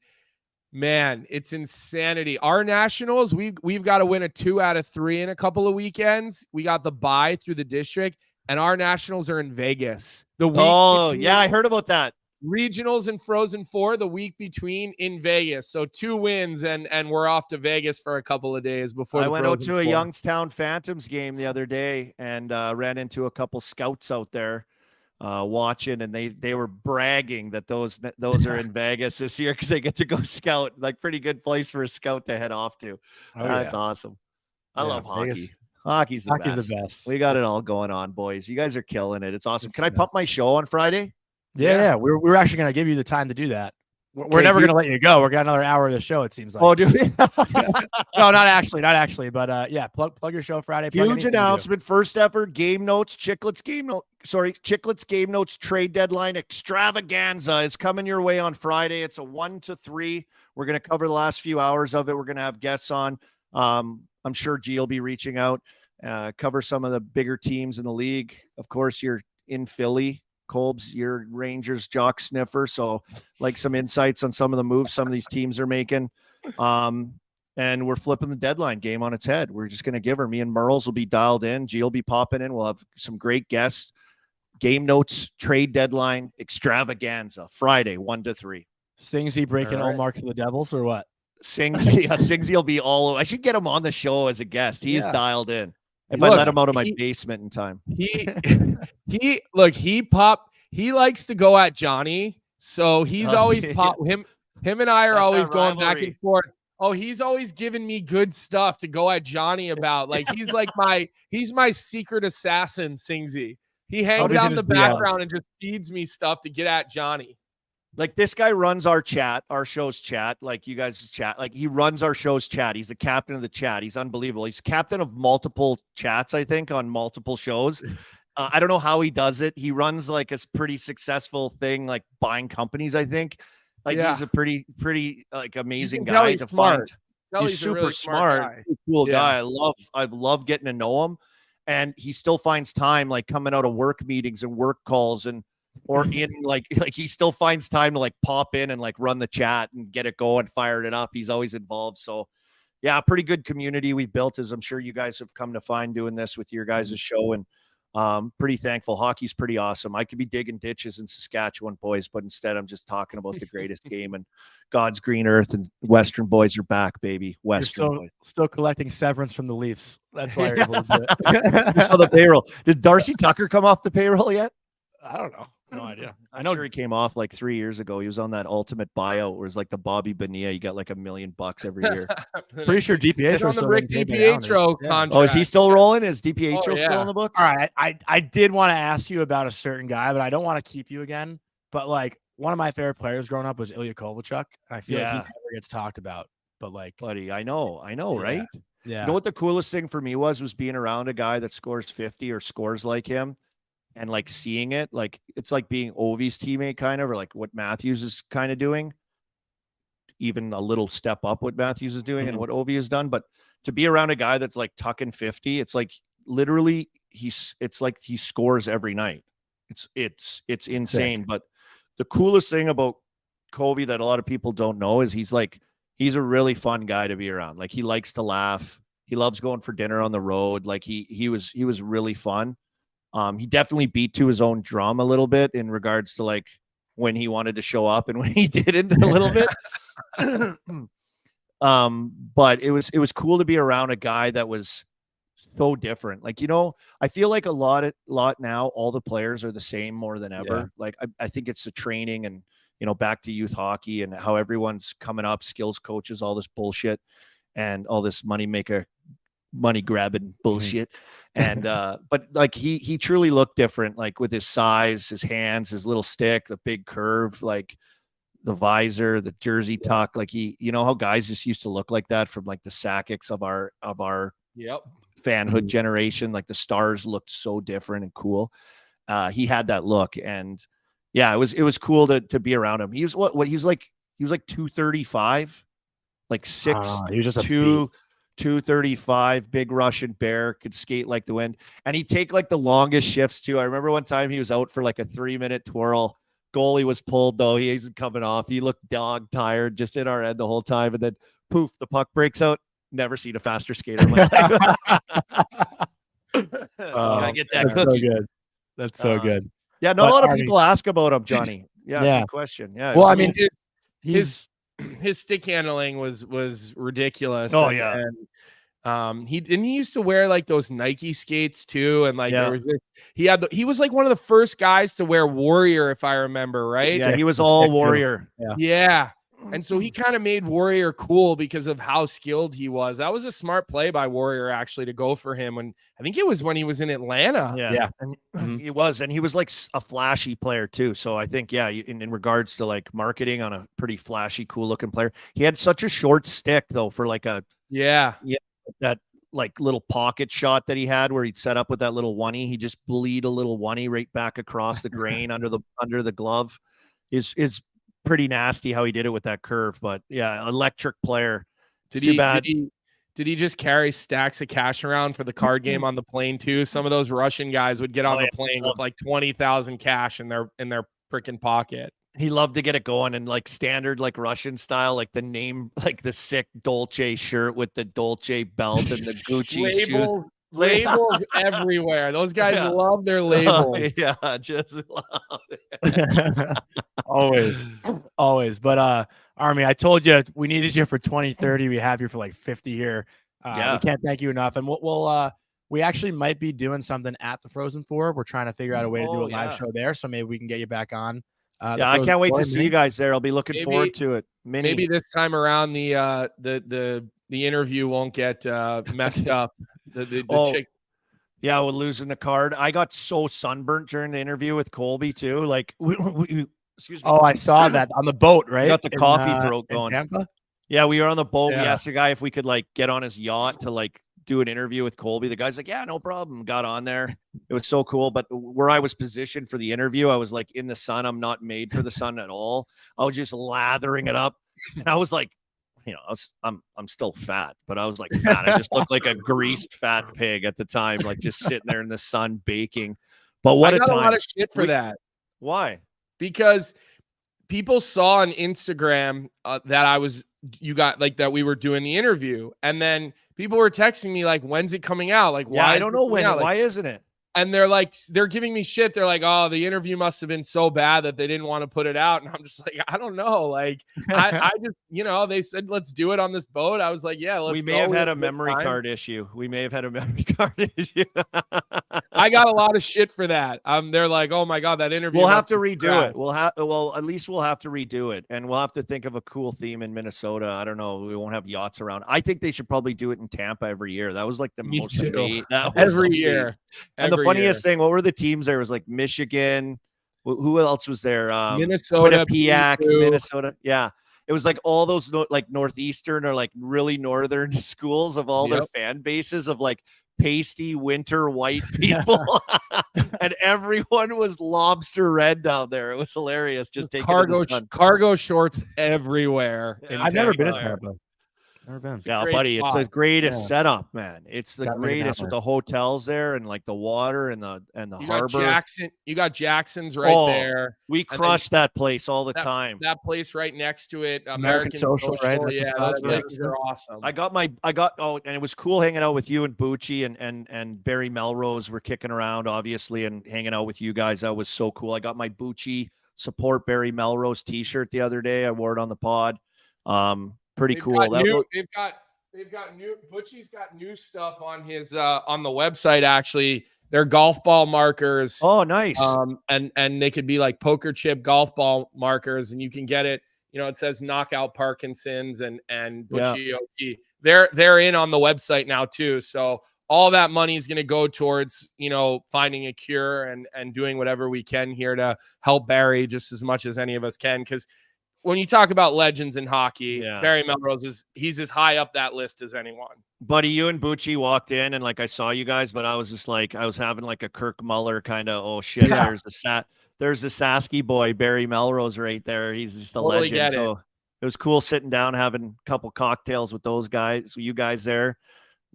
man, it's insanity. Our nationals, we've got to win a 2 out of 3 in a couple of weekends. We got the bye through the district, and our nationals are in Vegas. I heard about that. Regionals and Frozen Four the week between in Vegas. So 2 wins, and we're off to Vegas for a couple of days before I went out to a Four. Youngstown Phantoms game the other day and ran into a couple scouts out there watching, and they were bragging that those are in Vegas this year because they get to go scout. Like pretty good place for a scout to head off to. That's awesome. I love hockey. Vegas. Hockey's the best. We got it all going on, boys. You guys are killing it. It's awesome. Can I pump my show on Friday? Yeah. We're actually going to give you the time to do that. We're never going to let you go. We're got another hour of the show, it seems like. Oh, do we? No, not actually. But plug your show Friday. Huge announcement. First ever Game Notes, Chicklets Game Notes trade deadline extravaganza is coming your way on Friday. It's a 1 to 3. We're going to cover the last few hours of it. We're going to have guests on. I'm sure G will be reaching out, cover some of the bigger teams in the league. Of course, you're in Philly. Colbs, your Rangers jock sniffer. So like some insights on some of the moves some of these teams are making. And we're flipping the deadline game on its head. We're just going to give her. Me and Merles will be dialed in. G will be popping in. We'll have some great guests. Game Notes trade deadline extravaganza Friday, 1 to 3. Singsy breaking all mark to the Devils or what? Singsy will be all over. I should get him on the show as a guest. He is dialed in. If I let him out of my basement in time. He likes to go at Johnny. So he's always him and I are always going back and forth. Oh, he's always giving me good stuff to go at Johnny about. Like he's my secret assassin, Singsy. He hangs out in the background and just feeds me stuff to get at Johnny. Like this guy runs our show's chat, like you guys' chat. Like he runs our show's chat. He's the captain of the chat. He's unbelievable. He's captain of multiple chats, I think, on multiple shows. I don't know how he does it. He runs like a pretty successful thing, like buying companies, I think. Like he's a pretty like amazing guy to find. He's super really smart, cool guy. I love getting to know him. And he still finds time, like coming out of work meetings and work calls or in like he still finds time to like pop in and like run the chat and get it going, fire it up. He's always involved. So yeah, pretty good community we've built, as I'm sure you guys have come to find doing this with your guys' show. And pretty thankful. Hockey's pretty awesome. I could be digging ditches in Saskatchewan, boys, but instead I'm just talking about the greatest game and God's green earth, and Western boys are back, baby. Western boys. Still collecting severance from the Leafs. That's why you're able to do it. You saw the payroll. Did Darcy Tucker come off the payroll yet? I don't know. No idea. I'm sure he came off like 3 years ago. He was on that ultimate buyout where it's like the Bobby Bonilla. You got like $1 million every year. Pretty sure DiPietro on the Rick DiPietro contract. Oh, is he still rolling? Is DiPietro still in the books? All right. I did want to ask you about a certain guy, but I don't want to keep you again. But like one of my favorite players growing up was Ilya Kovalchuk. I feel like he never gets talked about. But like, buddy, I know, right? Yeah. You know what the coolest thing for me was being around a guy that scores 50 or scores like him. And like seeing it, like it's like being Ovi's teammate kind of, or like what Matthews is kind of doing, even a little step up what Matthews is doing and what Ovi has done. But to be around a guy that's like tucking 50, it's like literally it's like he scores every night. It's insane. Sick. But the coolest thing about Covey that a lot of people don't know is he's a really fun guy to be around. Like he likes to laugh. He loves going for dinner on the road. Like he was really fun. He definitely beat to his own drum a little bit in regards to like when he wanted to show up and when he didn't a little bit. But it was cool to be around a guy that was so different. Like, I feel like a lot now, all the players are the same more than ever. Yeah. Like I think it's the training and, back to youth hockey and how everyone's coming up, skills coaches, all this bullshit and all this money grabbing bullshit. And but like he truly looked different, like with his size, his hands, his little stick, the big curve, like the visor, the jersey tuck. Like you know how guys just used to look like that from like the Sakics of our Yep. fanhood generation. Like the stars looked so different and cool. He had that look, and yeah, it was cool to be around him. He was what he was like 235, like He was just a 6'2", 235, big Russian bear, could skate like the wind, and he'd take like the longest shifts too. I remember one time he was out for like a 3-minute twirl. Goalie was pulled though. He isn't coming off. He looked dog tired, just in our end the whole time, and then poof, the puck breaks out. Never seen a faster skater. Gotta get that That's so cookie. good. That's so good. Yeah, not But, a lot of Army- people ask about him, Johnny. Yeah, Yeah. good question. Yeah. Well, it's I a mean, little- his stick handling was ridiculous. Oh, and, yeah. And he used to wear like those Nike skates too, and like Yeah. there was this, he was like one of the first guys to wear Warrior, if I remember right. yeah, he was the all stick, too. warrior. Yeah. And so he kind of made Warrior cool because of how skilled he was. That was a smart play by Warrior actually to go for him. And I think it was when he was in Atlanta. Yeah. And Mhm. he was like a flashy player too. So I think, yeah, in regards to like marketing on a pretty flashy, cool looking player, he had such a short stick though for like Yeah. that like little pocket shot that he had where he'd set up with that little oneie. He just bleed a little oneie right back across the grain under the glove. Is pretty nasty how he did it with that curve, but yeah, electric player. Did Too bad. Did he just carry stacks of cash around for the card game on the plane too? Some of those Russian guys would get on the plane with like 20,000 cash in their freaking pocket. He loved to get it going and like standard, like Russian style, like the name, like the sick Dolce shirt with the Dolce belt and the Gucci shoes. Labels everywhere. Those guys Yeah. love their labels. Yeah, just love it. always. But Army, I told you we needed you for 2030. We have you for like 50 here. Yeah. We can't thank you enough. And we actually might be doing something at the Frozen Four. We're trying to figure out a way to do Oh, a live yeah. show there. So maybe we can get you back on. Yeah, I can't wait to see you guys there. I'll be looking Maybe- forward to it. Maybe this time around the interview won't get messed up. The Oh, chick. Yeah, with losing the card. I got so sunburnt during the interview with Colby too. Like, excuse me. Oh, I saw that on the boat, right? Got the coffee throat in going. Tampa? Yeah, we were on the boat. We Yeah. asked the guy if we could like get on his yacht to like do an interview with Colby. The guy's like, yeah, no problem. Got on there. It was so cool. But where I was positioned for the interview, I was like in the sun. I'm not made for the sun at all. I was just lathering it up. And I was like, I'm still fat, but I was like fat. I just looked like a greased fat pig at the time, like just sitting there in the sun baking. But what I a got time. a lot of shit for that Why? because people saw on Instagram that that we were doing the interview, and then people were texting me like, "When's it coming out?" Like, Yeah, why? I don't know when. Why isn't it? And they're giving me shit. They're like, "Oh, the interview must have been so bad that they didn't want to put it out." And I'm just like, I don't know. Like, I just, they said, let's do it on this boat. I was like, yeah, let's We may go. have We had had a good memory time. card issue. We may have had a memory card issue. I got a lot of shit for that. They're like, oh my God, that interview. We'll have must to be redo trash. it. At least we'll have to redo it. And we'll have to think of a cool theme in Minnesota. I don't know. We won't have yachts around. I think they should probably do it in Tampa every year. That was like the Me most too. that was Every amazing. year. And the Every funniest year. thing, what were the teams there? It was like Michigan. Who else was there? Minnesota, Quinnipiac, Purdue. Minnesota. Yeah. It was like all those like Northeastern or like really northern schools of all their Yep. fan bases of like pasty winter white people. And everyone was lobster red down there. It was hilarious. Just taking in the sun. cargo shorts everywhere. Yeah. in I've never been to Tampa. Tampa. Never been. Yeah, great buddy, it's the spot. greatest Yeah. setup, man. It's the Gotta make it greatest happen. with the hotels there and like the water and the You got harbor. Jackson. You got Jackson's right Oh, there. We then crushed that place all the time. That place right next to it, American Social, right? That's the Yeah, spot those I places remember. are awesome. And it was cool hanging out with you and Bucci and Barry Melrose were kicking around, obviously, and hanging out with you guys. That was so cool. I got my Bucci support Barry Melrose t-shirt the other day. I wore it on the pod. Pretty cool. They've got new Butchie's got new stuff on his on the website actually. They're golf ball markers. Oh, nice. And they could be like poker chip golf ball markers, and you can get it. It says knockout Parkinson's and Butchie OT. They're in on the website now too. So all that money is going to go towards, finding a cure and doing whatever we can here to help Barry just as much as any of us can. Because when you talk about legends in hockey, Yeah. Barry Melrose he's as high up that list as anyone. Buddy, you and Bucci walked in, and like I saw you guys, but I was just like, I was having like a Kirk Muller kind of, oh shit, Yeah. there's the Sasky boy, Barry Melrose right there. He's just a Totally legend. get it. So it was cool sitting down, having a couple cocktails with those guys, you guys there,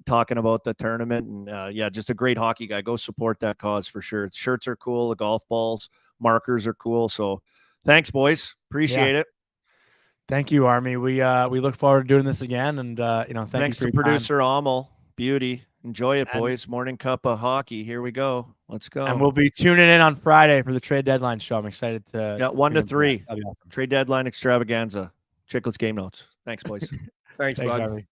talking about the tournament. And yeah, just a great hockey guy. Go support that cause for sure. Shirts are cool. The golf balls, markers are cool. So thanks, boys. Appreciate it. Thank you, Army. We look forward to doing this again, and thank Thanks you to for your producer Amel. Beauty. Enjoy it, And- boys. Morning cup of hockey. Here we go. Let's go. time. And we'll be tuning in on Friday for the trade deadline show. I'm excited to. Yeah, 1 to tune in for that. 3. That'll be awesome. Trade deadline extravaganza. Chicklets game notes. Thanks, boys. Thanks, Thanks, bud. Army.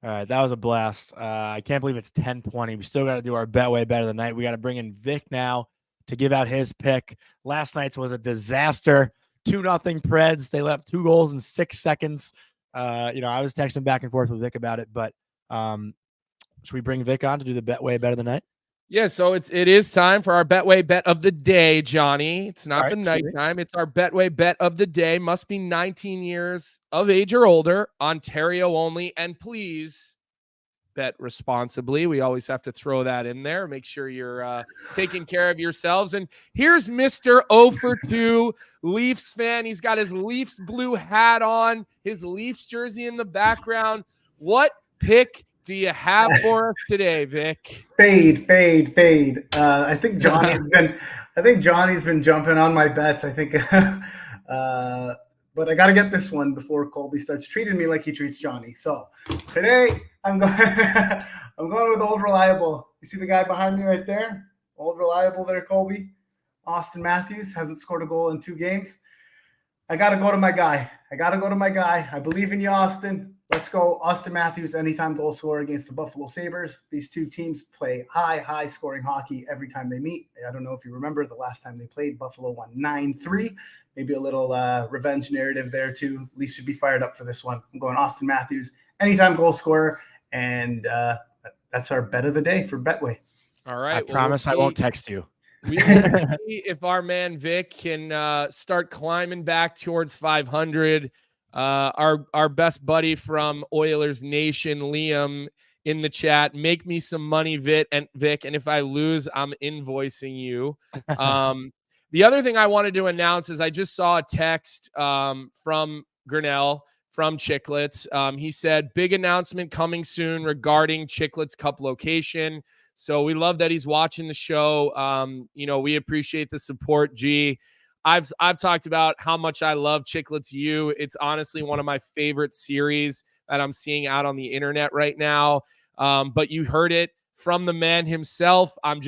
All right, that was a blast. I can't believe it's 10:20. We still got to do our Betway bet of the night. We got to bring in Vic now to give out his pick. Last night's was a disaster. 2-0 Preds. They left 2 goals in 6 seconds. I was texting back and forth with Vic about it, but should we bring Vic on to do the Betway bet of the night? Yeah, so it is time for our Betway bet of the day, Johnny. It's not All the right, nighttime. It's our Betway bet of the day. Must be 19 years of age or older, Ontario only, and please bet responsibly. We always have to throw that in there. Make sure you're taking care of yourselves. And here's Mr. 0 for 2, Leafs fan. He's got his Leafs blue hat on, his Leafs jersey in the background. What pick do you have for us today, Vic? Fade. I think Johnny's been jumping on my bets. I think, but I got to get this one before Colby starts treating me like he treats Johnny. So today I'm going with Old Reliable. You see the guy behind me right there? Old Reliable there, Colby. Austin Matthews hasn't scored a goal in 2 games. I got to go to my guy. I believe in you, Austin. Let's go. Austin Matthews, anytime goal scorer against the Buffalo Sabres. These two teams play high scoring hockey every time they meet. I don't know if you remember the last time they played, Buffalo won 9-3. Maybe a little revenge narrative there too. Leafs should be fired up for this one. I'm going Austin Matthews, anytime goal scorer. And that's our bet of the day for Betway. All right. I promise I won't text you. We will see if our man Vic can start climbing back towards 500. Our best buddy from Oilers Nation, Liam, in the chat. Make me some money, Vic, and if I lose, I'm invoicing you. The other thing I wanted to announce is I just saw a text from Grinnell from Chicklets. He said, big announcement coming soon regarding Chicklets Cup location. So we love that he's watching the show. We appreciate the support, G. I've talked about how much I love Chicklets U. It's honestly one of my favorite series that I'm seeing out on the internet right now. But you heard it from the man himself. I'm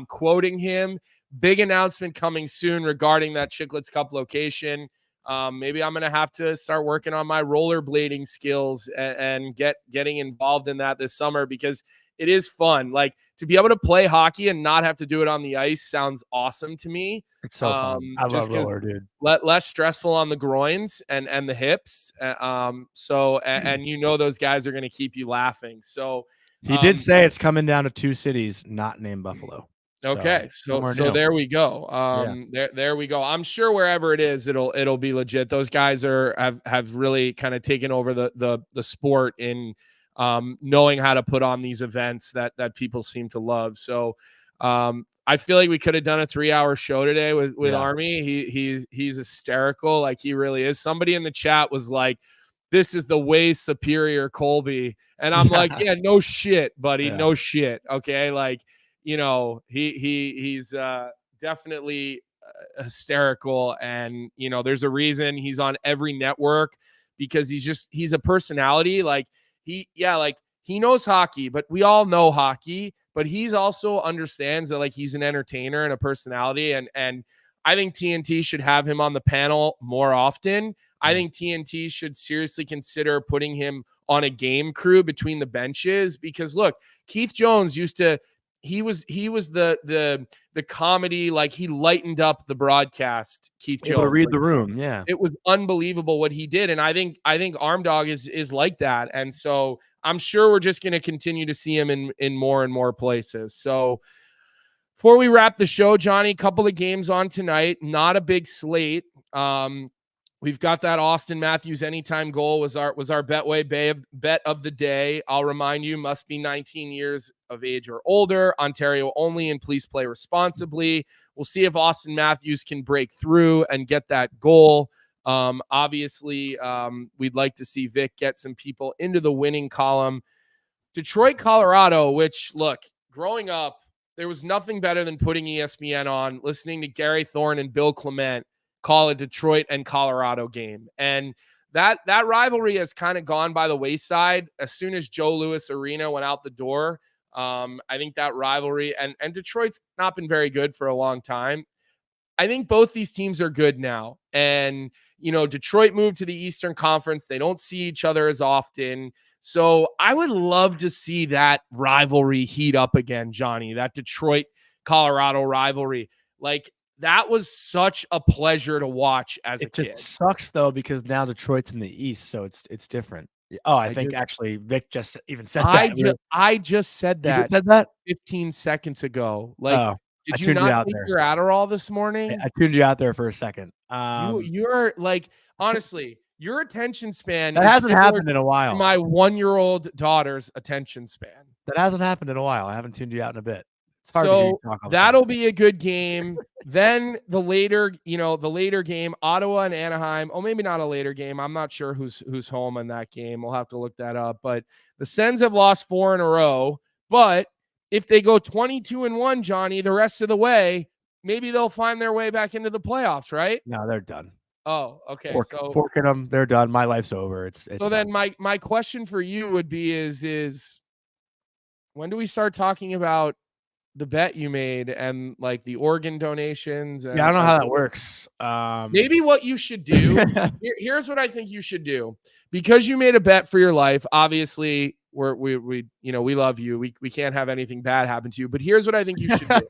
quoting him. Big announcement coming soon regarding that Chicklets Cup location. Maybe I'm going to have to start working on my rollerblading skills and getting involved in that this summer, because it is fun. Like, to be able to play hockey and not have to do it on the ice sounds awesome to me. It's so fun. I love roller, dude. Less stressful on the groins and the hips. And those guys are going to keep you laughing. So He did say it's coming down to 2 cities not named Buffalo. Okay, so there we go. There we go. I'm sure wherever it is, it'll be legit. Those guys have really kind of taken over the sport in knowing how to put on these events that people seem to love. So I feel like we could have done a 3-hour show today with Army. He's hysterical, like he really is. Somebody in the chat was like, "This is the way superior Colby," and I'm like, "Yeah, no shit, buddy, no shit." Okay, like, he's definitely hysterical, and there's a reason he's on every network, because he's a personality. Like he knows hockey, but we all know hockey, but he's also understands that, like, he's an entertainer and a personality, and I think TNT should have him on the panel more often. I think TNT should seriously consider putting him on a game crew between the benches, because look, Keith Jones he was the comedy, like, he lightened up the broadcast. Keith Jones, to read the room. Yeah, it was unbelievable what he did, and I think Armdog is like that, and so I'm sure we're just going to continue to see him in more and more places. So before we wrap the show, Johnny, a couple of games on tonight, not a big slate. We've got that Austin Matthews anytime goal was our Betway bet of the day. I'll remind you, must be 19 years of age or older, Ontario only, and please play responsibly. We'll see if Austin Matthews can break through and get that goal. Obviously, we'd like to see Vic get some people into the winning column. Detroit, Colorado, which, look, growing up, there was nothing better than putting ESPN on, listening to Gary Thorne and Bill Clement call a Detroit and Colorado game. And that rivalry has kind of gone by the wayside. As soon as Joe Louis Arena went out the door, I think that rivalry, and Detroit's not been very good for a long time. I think both these teams are good now. And, Detroit moved to the Eastern Conference. They don't see each other as often. So I would love to see that rivalry heat up again, Johnny, that Detroit-Colorado rivalry. Like, that was such a pleasure to watch as a kid. It sucks, though, because now Detroit's in the East, so it's different. Oh, I think actually Vic just even said that. I just said that. You said that 15 seconds ago. Like, did you you not take your Adderall this morning? I tuned you out there for a second. You're like, honestly, your attention span that hasn't happened in a while. My 1-year-old daughter's attention span. That hasn't happened in a while. I haven't tuned you out in a bit. So that'll be a good game. Then the later game, Ottawa and Anaheim. Oh, maybe not a later game. I'm not sure who's home in that game. We'll have to look that up. But the Sens have lost 4 in a row. But if they go 22-1, Johnny, the rest of the way, maybe they'll find their way back into the playoffs, right? No, they're done. Oh, okay. Forking them, they're done. My life's over. It's so done. Then my question for you would be is when do we start talking about the bet you made and like the organ donations? And, I don't know how that works. Maybe what you should do. Here's what I think you should do, because you made a bet for your life. Obviously, we love you. We can't have anything bad happen to you. But here's what I think you should do.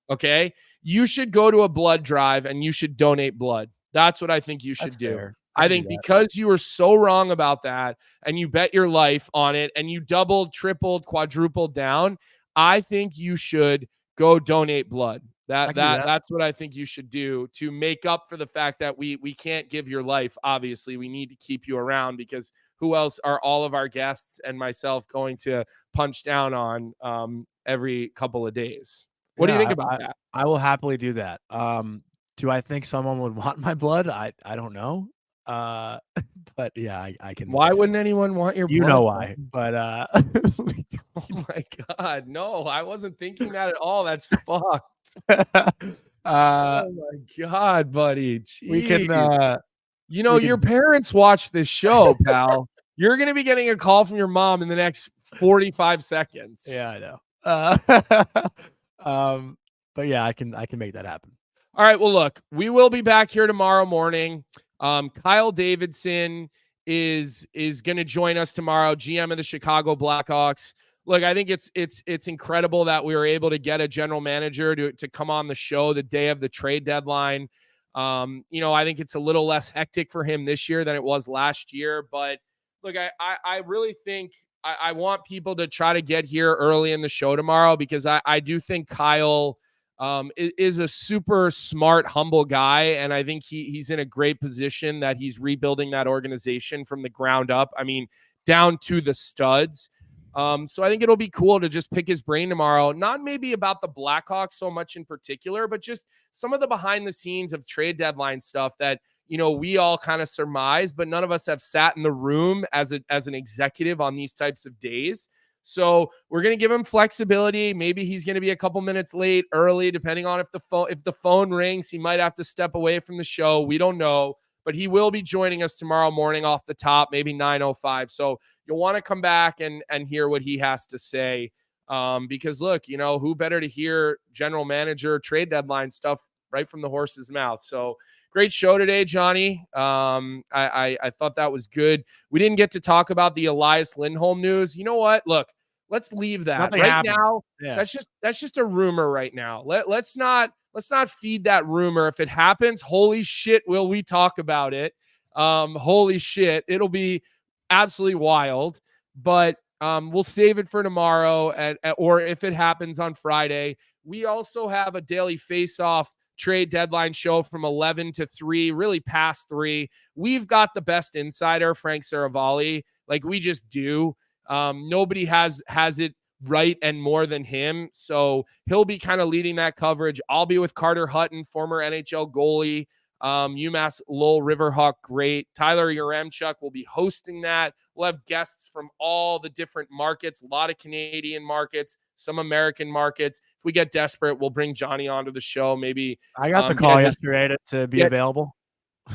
Okay, you should go to a blood drive and you should donate blood. That's what I think you should do. Fair. I think because you were so wrong about that and you bet your life on it and you doubled, tripled, quadrupled down, I think you should go donate blood. That's what I think you should do to make up for the fact that we can't give your life. Obviously, we need to keep you around, because who else are all of our guests and myself going to punch down on every couple of days? What do you think about that? I will happily do that. Do I think someone would want my blood? I don't know. But yeah, I can. Why wouldn't anyone want your blood? You know why, but oh my God, no, I wasn't thinking that at all. That's fucked. Oh my God, buddy. Jeez. We can your parents watch this show, pal. You're gonna be getting a call from your mom in the next 45 seconds. Yeah, I know. But yeah, I can make that happen. All right. Well, look, we will be back here tomorrow morning. Kyle Davidson is going to join us tomorrow, GM of the Chicago Blackhawks. Look, I think it's incredible that we were able to get a general manager to come on the show the day of the trade deadline. I think it's a little less hectic for him this year than it was last year. But look, I really think I want people to try to get here early in the show tomorrow, because I do think Kyle is a super smart, humble guy. And I think he's in a great position that he's rebuilding that organization from the ground up. I mean, down to the studs. So I think it'll be cool to just pick his brain tomorrow, not maybe about the Blackhawks so much in particular, but just some of the behind the scenes of trade deadline stuff that, we all kind of surmise, but none of us have sat in the room as an executive on these types of days. So we're going to give him flexibility. Maybe he's going to be a couple minutes late, early, depending on if the phone rings. He might have to step away from the show. We don't know, but he will be joining us tomorrow morning off the top, maybe 9:05. So you'll want to come back and hear what he has to say. Because look, who better to hear general manager trade deadline stuff right from the horse's mouth. So great show today, Johnny. I thought that was good. We didn't get to talk about the Elias Lindholm news. You know what? Look, let's leave that. Nothing right happened. Now. Yeah. That's just a rumor right now. Let's not feed that rumor. If it happens, holy shit, will we talk about it? Holy shit, it'll be absolutely wild. But we'll save it for tomorrow, or if it happens on Friday. We also have a daily face-off trade deadline show from 11 to 3, really past 3. We've got the best insider, Frank Saravalli. Like, we just do. Nobody has it right and more than him. So he'll be kind of leading that coverage. I'll be with Carter Hutton, former NHL goalie, UMass Lowell Riverhawk great. Tyler Yaremchuk will be hosting that. We'll have guests from all the different markets, a lot of Canadian markets, some American markets. If we get desperate, we'll bring Johnny onto the show. Maybe I got the call yesterday to be available.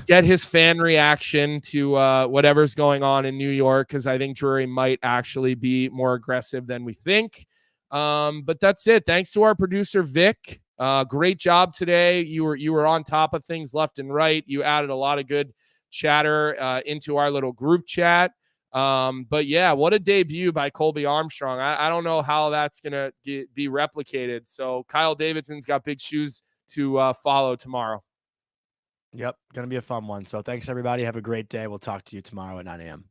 Get his fan reaction to whatever's going on in New York, because I think Drury might actually be more aggressive than we think. But that's it. Thanks to our producer, Vic. Great job today. You were on top of things left and right. You added a lot of good chatter into our little group chat. But yeah, what a debut by Colby Armstrong. I don't know how that's going to be replicated. So Kyle Davidson's got big shoes to follow tomorrow. Yep, going to be a fun one. So thanks, everybody. Have a great day. We'll talk to you tomorrow at 9 a.m.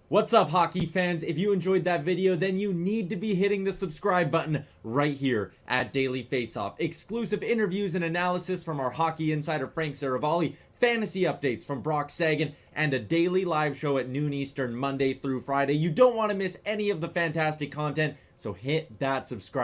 What's up, hockey fans? If you enjoyed that video, then you need to be hitting the subscribe button right here at Daily Faceoff. Exclusive interviews and analysis from our hockey insider Frank Saravalli, fantasy updates from Brock Sagan, and a daily live show at noon Eastern, Monday through Friday. You don't want to miss any of the fantastic content, so hit that subscribe.